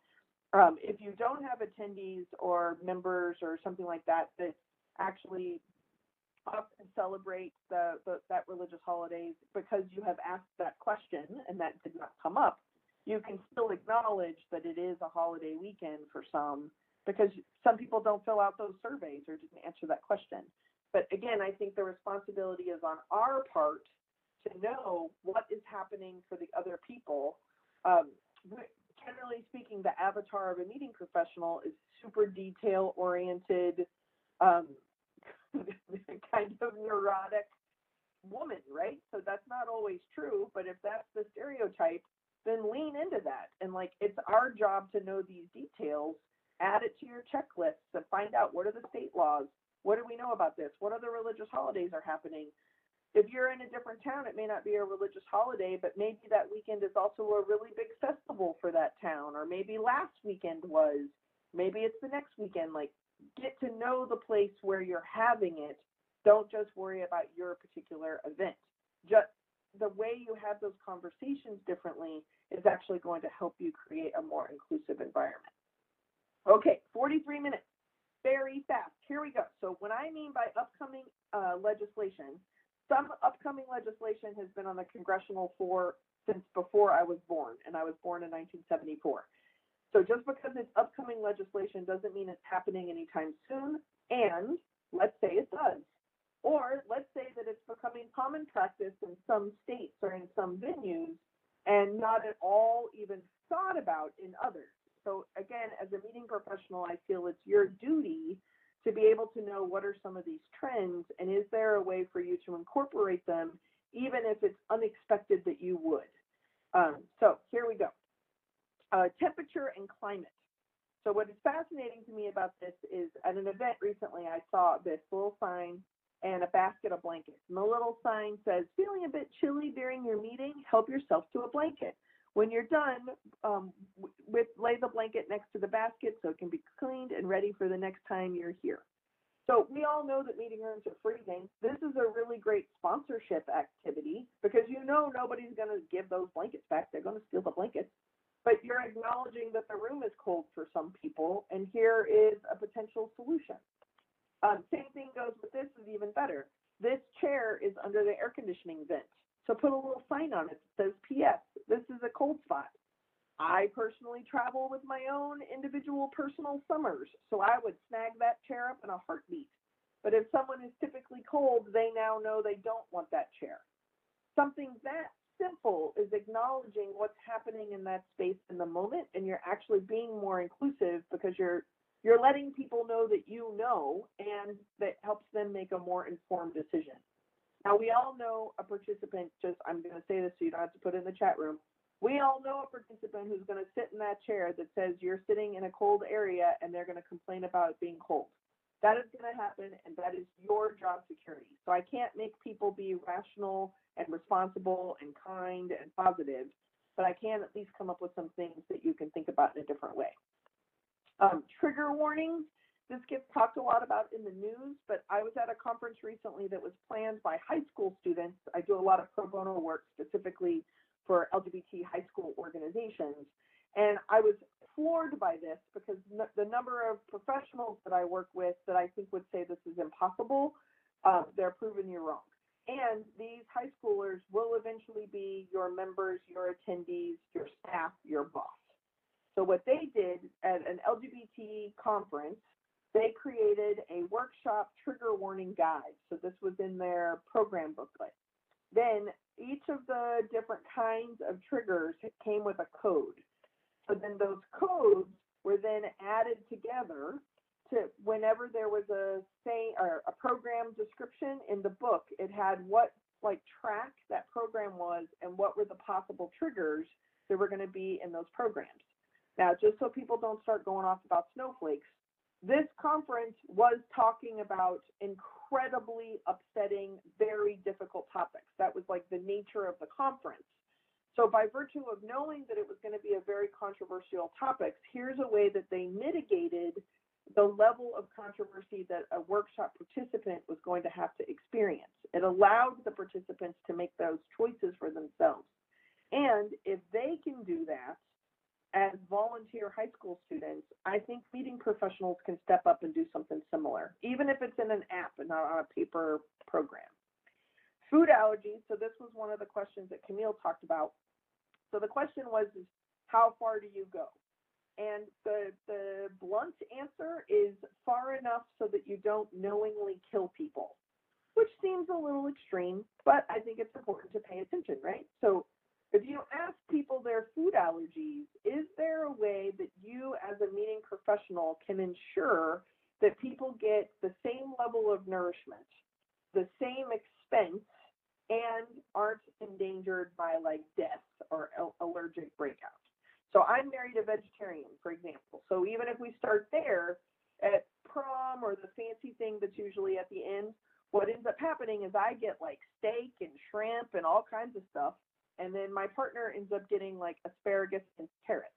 If you don't have attendees or members or something like that that actually often celebrate that religious holidays because you have asked that question and that did not come up, you can still acknowledge that it is a holiday weekend for some, because some people don't fill out those surveys or didn't answer that question. But again, I think the responsibility is on our part to know what is happening for the other people. Generally speaking, the avatar of a meeting professional is super detail-oriented, kind of neurotic woman, right? So that's not always true, but if that's the stereotype, then lean into that. And like, it's our job to know these details, add it to your checklist to find out what are the state laws, what do we know about this, what other religious holidays are happening. If you're in a different town, it may not be a religious holiday, but maybe that weekend is also a really big festival for that town, or maybe last weekend was, maybe it's the next weekend. Like, get to know the place where you're having it. Don't just worry about your particular event. Just the way you have those conversations differently is actually going to help you create a more inclusive environment. Okay, 43 minutes, very fast. Here we go. So what I mean by upcoming legislation, some upcoming legislation has been on the congressional floor since before I was born, and I was born in 1974. So just because it's upcoming legislation doesn't mean it's happening anytime soon, and let's say it does. Or let's say that it's becoming common practice in some states or in some venues and not at all even thought about in others. So again, as a meeting professional, I feel it's your duty to be able to know what are some of these trends, and is there a way for you to incorporate them, even if it's unexpected that you would. So here we go. Temperature and climate. So what is fascinating to me about this is at an event recently, I saw this little sign and a basket of blankets. And the little sign says, feeling a bit chilly during your meeting, help yourself to a blanket. When you're done, lay the blanket next to the basket so it can be cleaned and ready for the next time you're here. So we all know that meeting rooms are freezing. This is a really great sponsorship activity because you know nobody's going to give those blankets back. They're going to steal the blankets. But you're acknowledging that the room is cold for some people, and here is a potential solution. Same thing goes with this, is even better. This chair is under the air conditioning vent. So put a little sign on it that says, P.S., this is a cold spot. I personally travel with my own individual personal summers, so I would snag that chair up in a heartbeat. But if someone is typically cold, they now know they don't want that chair. Something that simple as acknowledging what's happening in that space in the moment, and you're actually being more inclusive because you're letting people know that you know, and that helps them make a more informed decision. Now, we all know a participant, I'm going to say this so you don't have to put it in the chat room. We all know a participant who's going to sit in that chair that says you're sitting in a cold area and they're going to complain about it being cold. That is going to happen, and that is your job security. So I can't make people be rational and responsible and kind and positive, but I can at least come up with some things that you can think about in a different way. Trigger warnings. This gets talked a lot about in the news, but I was at a conference recently that was planned by high school students. I do a lot of pro bono work specifically for LGBT high school organizations, and I was floored by this because the number of professionals that I work with that I think would say this is impossible, they're proving you wrong. And these high schoolers will eventually be your members, your attendees, your staff, your boss. So what they did at an LGBT conference, they created a workshop trigger warning guide. So this was in their program booklet. Then each of the different kinds of triggers came with a code. So then those codes were then added together to whenever there was a program description in the book, it had what track that program was and what were the possible triggers that were going to be in those programs. Now, just so people don't start going off about snowflakes, this conference was talking about incredibly upsetting, very difficult topics. That was like the nature of the conference. So by virtue of knowing that it was going to be a very controversial topic, here's a way that they mitigated the level of controversy that a workshop participant was going to have to experience. It allowed the participants to make those choices for themselves. And if they can do that, as volunteer high school students, I think meeting professionals can step up and do something similar, even if it's in an app and not on a paper program. Food allergies, so this was one of the questions that Camille talked about. So the question was, is how far do you go? And the blunt answer is far enough so that you don't knowingly kill people, which seems a little extreme, but I think it's important to pay attention, right? So if you ask people their food allergies, is there a way that you as a meeting professional can ensure that people get the same level of nourishment, the same expense, and aren't endangered by like death or allergic breakout? So I'm married a vegetarian, for example. So even if we start there at prom or the fancy thing that's usually at the end, what ends up happening is I get like steak and shrimp and all kinds of stuff. And then my partner ends up getting like asparagus and carrots.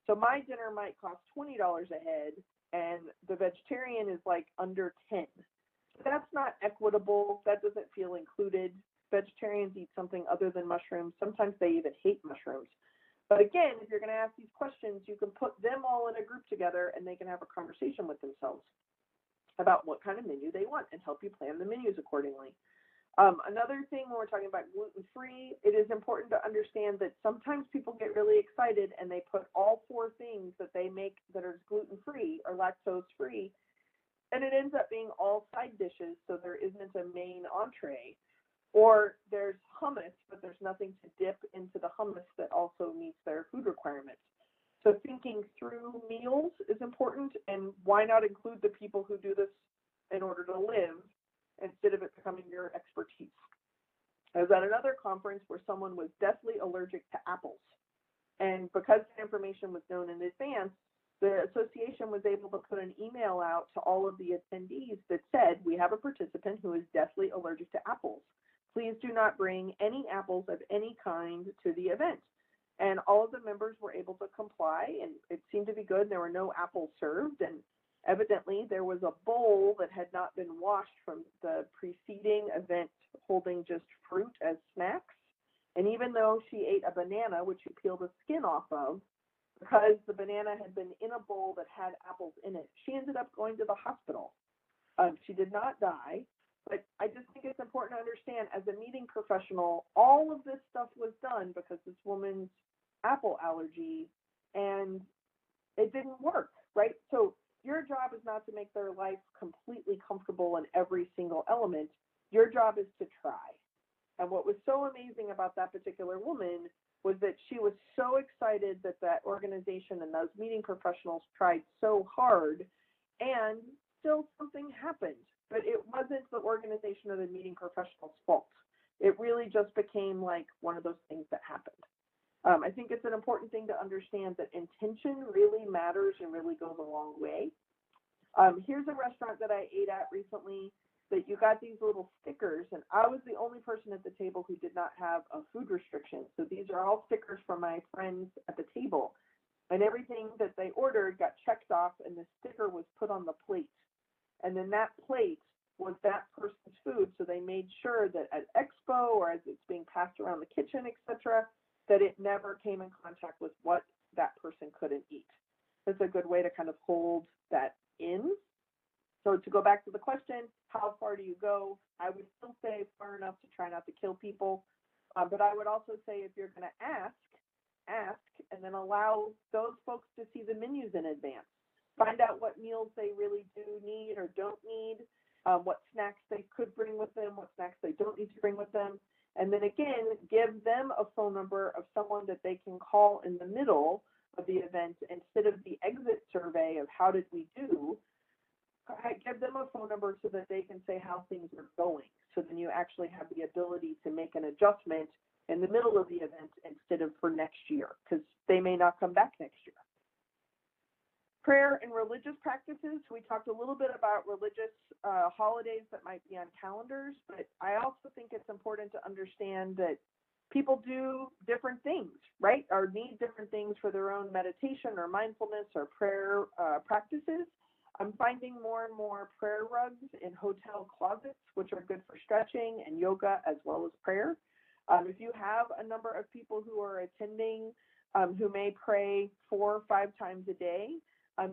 So my dinner might cost $20 a head, and the vegetarian is like under 10. So that's not equitable. That doesn't feel included. Vegetarians eat something other than mushrooms. Sometimes they even hate mushrooms. But again, if you're going to ask these questions, you can put them all in a group together and they can have a conversation with themselves about what kind of menu they want and help you plan the menus accordingly. Another thing when we're talking about gluten-free, it is important to understand that sometimes people get really excited and they put all 4 things that they make that are gluten-free or lactose-free, and it ends up being all side dishes, so there isn't a main entree. Or there's hummus, but there's nothing to dip into the hummus that also meets their food requirements. So thinking through meals is important, and why not include the people who do this in order to live instead of it becoming your expertise. I was at another conference where someone was deathly allergic to apples. And because the information was known in advance, the association was able to put an email out to all of the attendees that said, we have a participant who is deathly allergic to apples. Please do not bring any apples of any kind to the event. And all of the members were able to comply, and it seemed to be good. There were no apples served, and evidently there was a bowl that had not been washed from the preceding event holding just fruit as snacks. And even though she ate a banana, which she peeled the skin off of, because the banana had been in a bowl that had apples in it, she ended up going to the hospital. She did not die, but I just think it's important to understand, as a meeting professional, all of this stuff was done because this woman's apple allergy, and it didn't work, right? So your job is not to make their life completely comfortable in every single element. Your job is to try. And what was so amazing about that particular woman was that she was so excited that that organization and those meeting professionals tried so hard, and still something happened. But it wasn't the organization or the meeting professionals' fault. It really just became like one of those things that happened. I think it's an important thing to understand that intention really matters and really goes a long way. Here's a restaurant that I ate at recently that you got these little stickers, and I was the only person at the table who did not have a food restriction. So these are all stickers from my friends at the table, and everything that they ordered got checked off, and the sticker was put on the plate. And then that plate was that person's food, so they made sure that at Expo or as it's being passed around the kitchen, etc., that it never came in contact with what that person couldn't eat. That's a good way to kind of hold that in. So to go back to the question, how far do you go? I would still say far enough to try not to kill people. But I would also say if you're going to ask, and then allow those folks to see the menus in advance. Find out what meals they really do need or don't need, what snacks they could bring with them, what snacks they don't need to bring with them. And then again, give them a phone number of someone that they can call in the middle of the event instead of the exit survey of how did we do. Give them a phone number so that they can say how things are going. So then you actually have the ability to make an adjustment in the middle of the event instead of for next year, because they may not come back next year. Prayer and religious practices. We talked a little bit about religious holidays that might be on calendars, but I also think it's important to understand that people do different things, right? Or need different things for their own meditation or mindfulness or prayer practices. I'm finding more and more prayer rugs in hotel closets, which are good for stretching and yoga as well as prayer. If you have a number of people who are attending who may pray 4 or 5 times a day,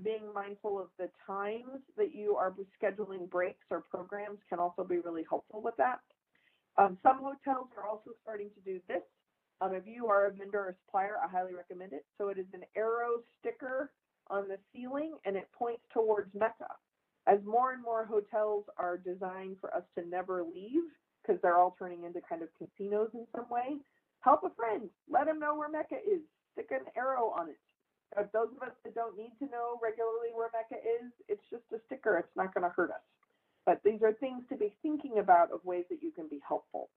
being mindful of the times that you are scheduling breaks or programs can also be really helpful with that. Some hotels are also starting to do this. If you are a vendor or supplier, I highly recommend it. So it is an arrow sticker on the ceiling, and it points towards Mecca. As more and more hotels are designed for us to never leave, because they're all turning into kind of casinos in some way, help a friend. Let them know where Mecca is. Stick an arrow on it. If those of us that don't need to know regularly where Mecca is, it's just a sticker. It's not going to hurt us. But these are things to be thinking about of ways that you can be helpful.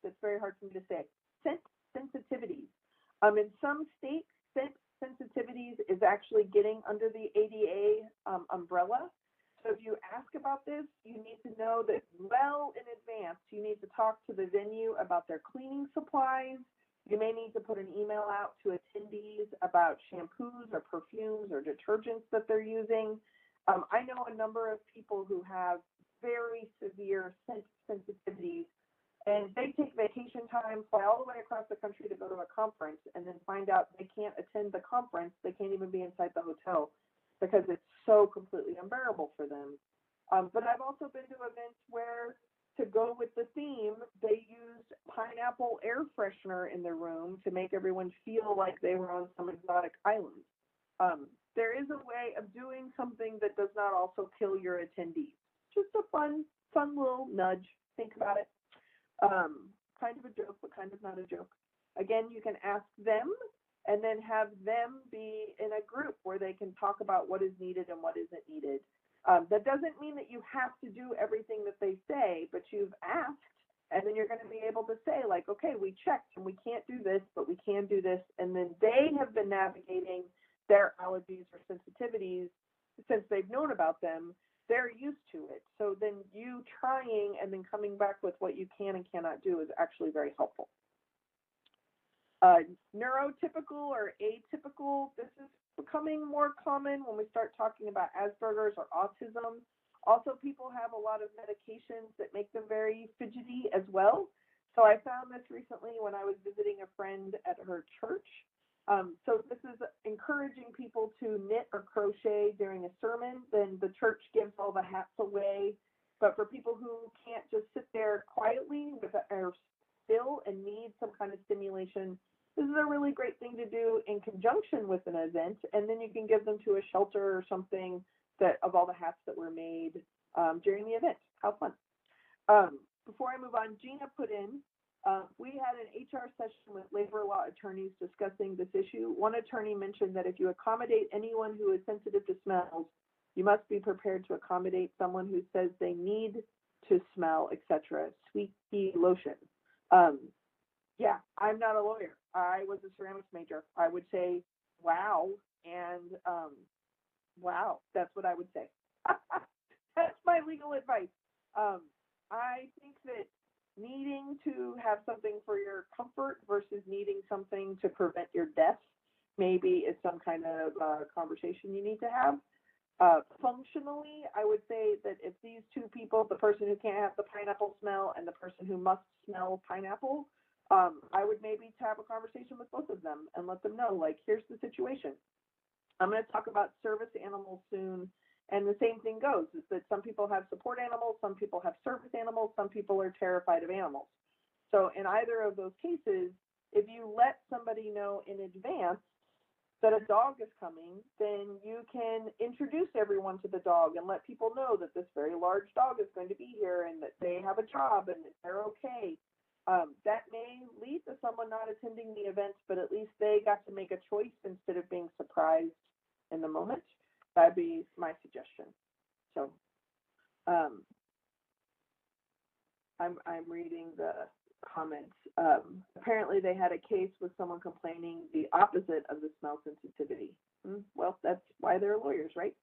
That's very hard for me to say. Scent sensitivities. In some states, scent sensitivities is actually getting under the ADA umbrella. So if you ask about this, you need to know that well in advance. You need to talk to the venue about their cleaning supplies. You may need to put an email out to attendees about shampoos or perfumes or detergents that they're using. I know a number of people who have very severe scent sensitivities, and they take vacation time, fly all the way across the country to go to a conference, and then find out they can't attend the conference. They can't even be inside the hotel because it's so completely unbearable for them. But I've also been to events where, to go with the theme, they used pineapple air freshener in the room to make everyone feel like they were on some exotic island. There is a way of doing something that does not also kill your attendees. Just a fun little nudge. Think about it. Kind of a joke, but kind of not a joke. Again, you can ask them and then have them be in a group where they can talk about what is needed and what isn't needed. That doesn't mean that you have to do everything that they say, but you've asked, and then you're going to be able to say, like, okay, we checked and we can't do this, but we can do this. And then they have been navigating their allergies or sensitivities since they've known about them. They're used to it. So then you trying and then coming back with what you can and cannot do is actually very helpful. Neurotypical or atypical, this is becoming more common when we start talking about Asperger's or autism. Also, people have a lot of medications that make them very fidgety as well. So I found this recently when I was visiting a friend at her church. So this is encouraging people to knit or crochet during a sermon. Then the church gives all the hats away. But for people who can't just sit there quietly or still and need some kind of stimulation, this is a really great thing to do in conjunction with an event. And then you can give them to a shelter or something that of all the hats that were made during the event. How fun. Before I move on, Gina put in, we had an HR session with labor law attorneys discussing this issue. One attorney mentioned that if you accommodate anyone who is sensitive to smells, you must be prepared to accommodate someone who says they need to smell, etc. Sweet pea lotion. Yeah, I'm not a lawyer. I was a ceramics major. I would say, wow, and wow, that's what I would say. That's my legal advice. I think that needing to have something for your comfort versus needing something to prevent your death maybe is some kind of conversation you need to have. Functionally, I would say that if these two people, the person who can't have the pineapple smell and the person who must smell pineapple, I would maybe have a conversation with both of them and let them know, like, here's the situation. I'm going to talk about service animals soon. And the same thing goes, is that some people have support animals, some people have service animals, some people are terrified of animals. So in either of those cases, if you let somebody know in advance that a dog is coming, then you can introduce everyone to the dog and let people know that this very large dog is going to be here and that they have a job and that they're okay. That may lead to someone not attending the event, but at least they got to make a choice instead of being surprised in the moment. That'd be my suggestion. So I'm reading the comments. Apparently they had a case with someone complaining the opposite of the smell sensitivity. Well, that's why they're lawyers, right?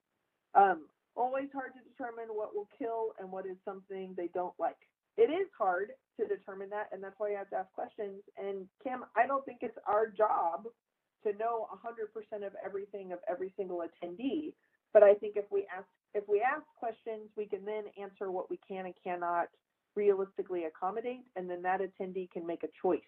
Always hard to determine what will kill and what is something they don't like. It is hard to determine that, and that's why you have to ask questions. And Kim, I don't think it's our job to know 100% of everything of every single attendee. But I think if we ask questions, we can then answer what we can and cannot realistically accommodate, and then that attendee can make a choice.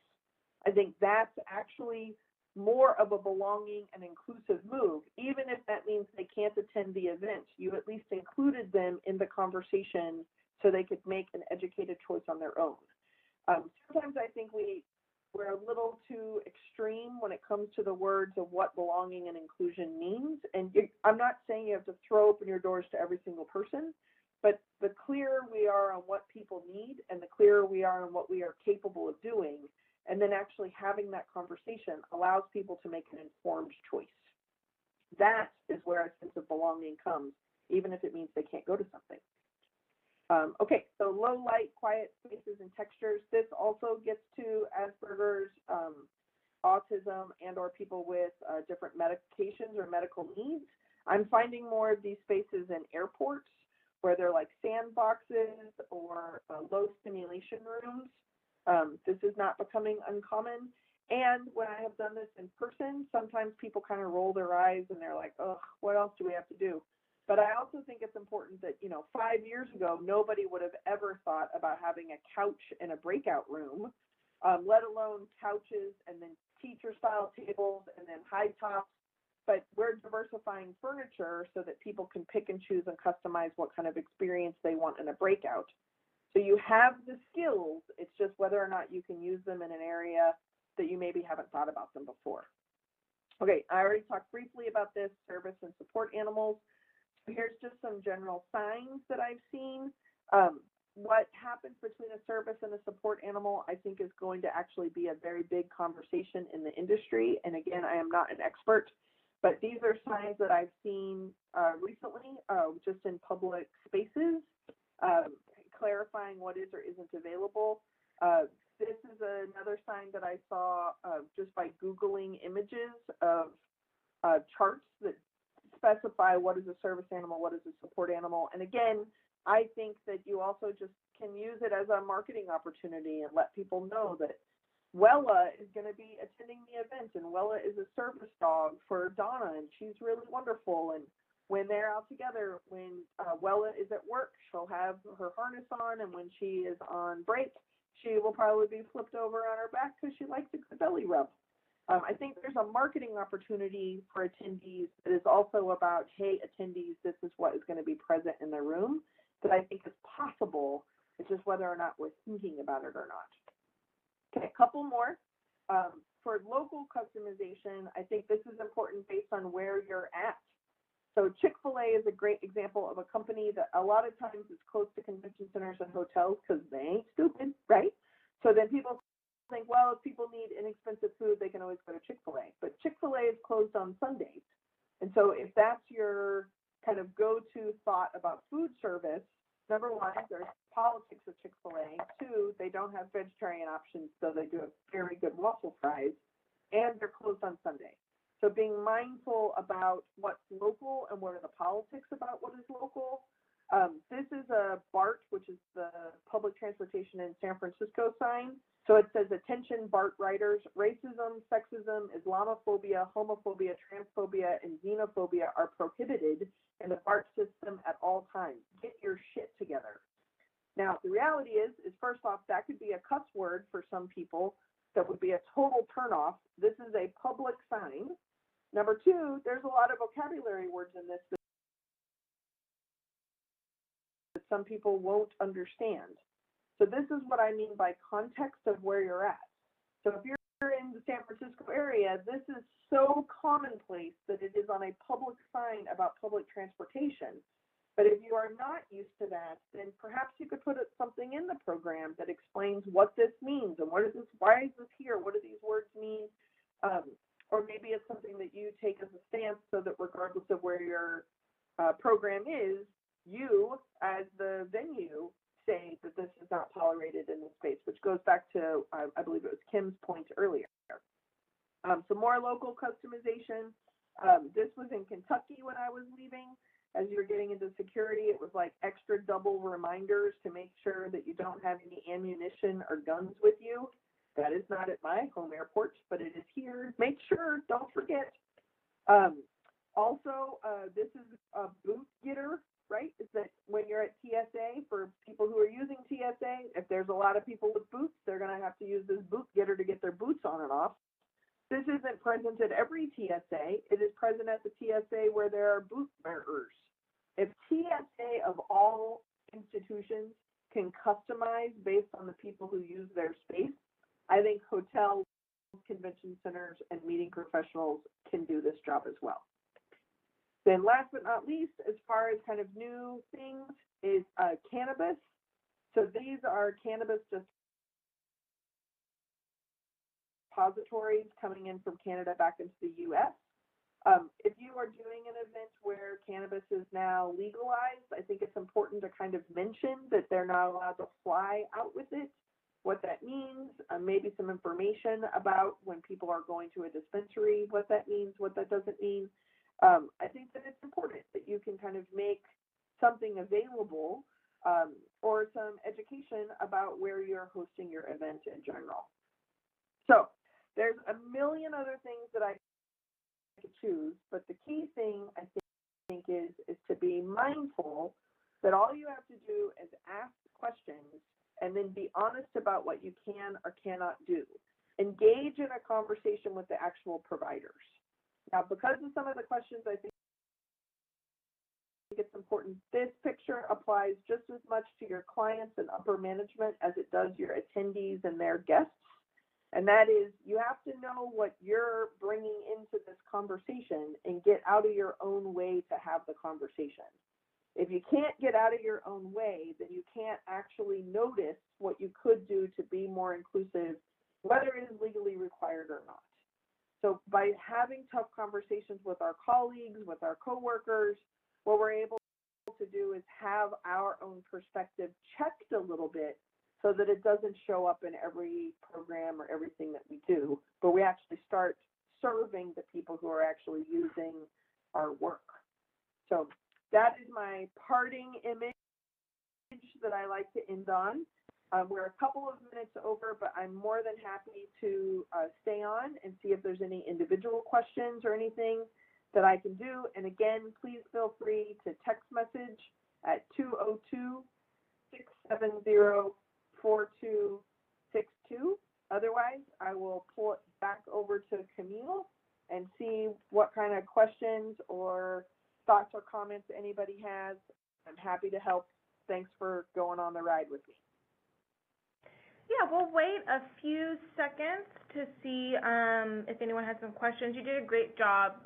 I think that's actually more of a belonging and inclusive move, even if that means they can't attend the event. You at least included them in the conversation so they could make an educated choice on their own. Sometimes I think we're a little too extreme when it comes to the words of what belonging and inclusion means. And I'm not saying you have to throw open your doors to every single person, but the clearer we are on what people need and the clearer we are on what we are capable of doing, and then actually having that conversation allows people to make an informed choice. That is where a sense of belonging comes, even if it means they can't go to something. Okay, so low light, quiet spaces and textures. This also gets to Asperger's, autism, and or people with different medications or medical needs. I'm finding more of these spaces in airports where they're like sandboxes or low stimulation rooms. This is not becoming uncommon. And when I have done this in person, sometimes people kind of roll their eyes and they're like, oh, what else do we have to do? But I also think it's important that, 5 years ago, nobody would have ever thought about having a couch in a breakout room, let alone couches and then teacher-style tables and then high tops. But we're diversifying furniture so that people can pick and choose and customize what kind of experience they want in a breakout. So you have the skills, it's just whether or not you can use them in an area that you maybe haven't thought about them before. Okay, I already talked briefly about this, service and support animals. Here's just some general signs that I've seen. What happens between a service and a support animal, I think, is going to actually be a very big conversation in the industry. And again, I am not an expert, but these are signs that I've seen recently, just in public spaces, clarifying what is or isn't available. This is another sign that I saw just by Googling images of charts that specify what is a service animal, what is a support animal. And again, I think that you also just can use it as a marketing opportunity and let people know that Wella is going to be attending the event, and Wella is a service dog for Donna, and she's really wonderful. And when they're out together, when Wella is at work, she'll have her harness on, and when she is on break, she will probably be flipped over on her back because she likes a good belly rub. I think there's a marketing opportunity for attendees that is also about, hey, attendees, this is what is going to be present in the room, that I think is possible. It's just whether or not we're thinking about it or not. Okay, a couple more. For local customization, I think this is important based on where you're at. So Chick-fil-A is a great example of a company that a lot of times is close to convention centers and hotels because they ain't stupid, right? So then people think, well, if people need inexpensive food, they can always go to Chick-fil-A. But Chick-fil-A is closed on Sundays. And so if that's your kind of go-to thought about food service, number one, there's politics of Chick-fil-A. Two, they don't have vegetarian options, so they do have very good waffle fries. And they're closed on Sunday. So being mindful about what's local and what are the politics about what is local. This is a BART, which is the public transportation in San Francisco sign. So it says, attention BART riders, racism, sexism, Islamophobia, homophobia, transphobia, and xenophobia are prohibited in the BART system at all times. Get your shit together. Now, the reality is first off, that could be a cuss word for some people. That would be a total turnoff. This is a public sign. Number two, there's a lot of vocabulary words in this that some people won't understand. So this is what I mean by context of where you're at. So if you're in the San Francisco area, this is so commonplace that it is on a public sign about public transportation. But if you are not used to that, then perhaps you could put something in the program that explains what this means and what is this, why is this here, what do these words mean? Or maybe it's something that you take as a stance so that regardless of where your program is, you as the venue say that this is not tolerated in this space, which goes back to, I believe it was Kim's point earlier. Some more local customization. This was in Kentucky when I was leaving. As you're getting into security, it was like extra double reminders to make sure that you don't have any ammunition or guns with you. That is not at my home airport, but it is here. Make sure, don't forget. Also, this is a boot getter, right? Is that when you're at TSA, for people who are using TSA, if there's a lot of people with boots, they're going to have to use this boot getter to get their boots on and off. This isn't present at every TSA. It is present at the TSA where there are boot bearers. If TSA of all institutions can customize based on the people who use their space, I think hotels, convention centers, and meeting professionals can do this job as well. Then last but not least, as far as kind of new things, is cannabis. So these are cannabis depositories coming in from Canada back into the U.S. If you are doing an event where cannabis is now legalized, I think it's important to kind of mention that they're not allowed to fly out with it, what that means, maybe some information about when people are going to a dispensary, what that means, what that doesn't mean. I think that it's important that you can kind of make something available or some education about where you're hosting your event in general. So there's a million other things that I could choose, but the key thing I think is to be mindful that all you have to do is ask questions and then be honest about what you can or cannot do. Engage in a conversation with the actual providers. Now, because of some of the questions, I think it's important. This picture applies just as much to your clients and upper management as it does your attendees and their guests. And that is, you have to know what you're bringing into this conversation and get out of your own way to have the conversation. If you can't get out of your own way, then you can't actually notice what you could do to be more inclusive, whether it is legally required or not. So by having tough conversations with our colleagues, with our coworkers, what we're able to do is have our own perspective checked a little bit so that it doesn't show up in every program or everything that we do, but we actually start serving the people who are actually using our work. So that is my parting image that I like to end on. We're a couple of minutes over, but I'm more than happy to stay on and see if there's any individual questions or anything that I can do. And again, please feel free to text message at 202-670-4262. Otherwise, I will pull it back over to Camille and see what kind of questions or thoughts or comments anybody has. I'm happy to help. Thanks for going on the ride with me. Yeah, we'll wait a few seconds to see if anyone has some questions. You did a great job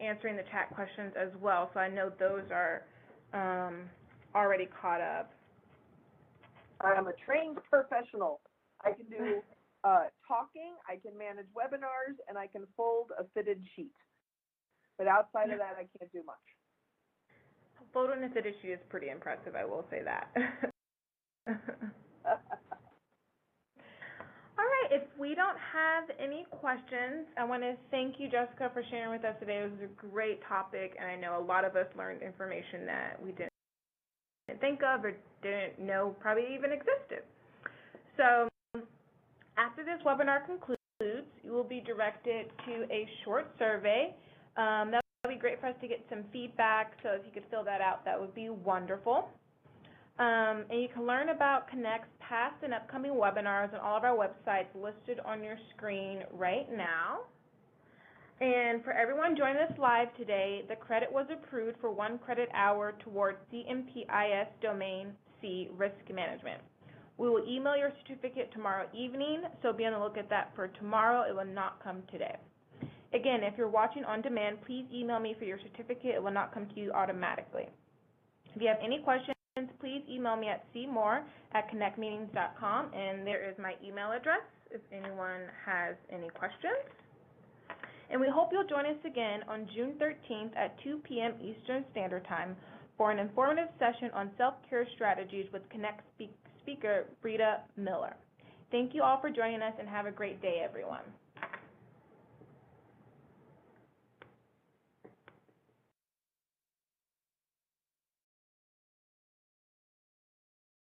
answering the chat questions as well, so I know those are already caught up. I'm a trained professional. I can do talking, I can manage webinars, and I can fold a fitted sheet. But outside of that, I can't do much. Folding a fitted sheet is pretty impressive, I will say that. All right, if we don't have any questions, I want to thank you, Jessica, for sharing with us today. It was a great topic, and I know a lot of us learned information that we didn't think of or didn't know probably even existed. So after this webinar concludes, you will be directed to a short survey. That would be great for us to get some feedback, so if you could fill that out, that would be wonderful. And you can learn about Connect's past and upcoming webinars on all of our websites listed on your screen right now. And for everyone joining us live today, the credit was approved for 1 credit hour towards CMPIS Domain C Risk Management. We will email your certificate tomorrow evening, so be on the lookout that for tomorrow. It will not come today. Again, if you're watching on demand, please email me for your certificate. It will not come to you automatically. If you have any questions, please email me at cmore@connectmeetings.com, and there is my email address if anyone has any questions. And we hope you'll join us again on June 13th at 2 p.m. Eastern Standard Time for an informative session on self-care strategies with Connect speaker Brita Miller. Thank you all for joining us, and have a great day, everyone.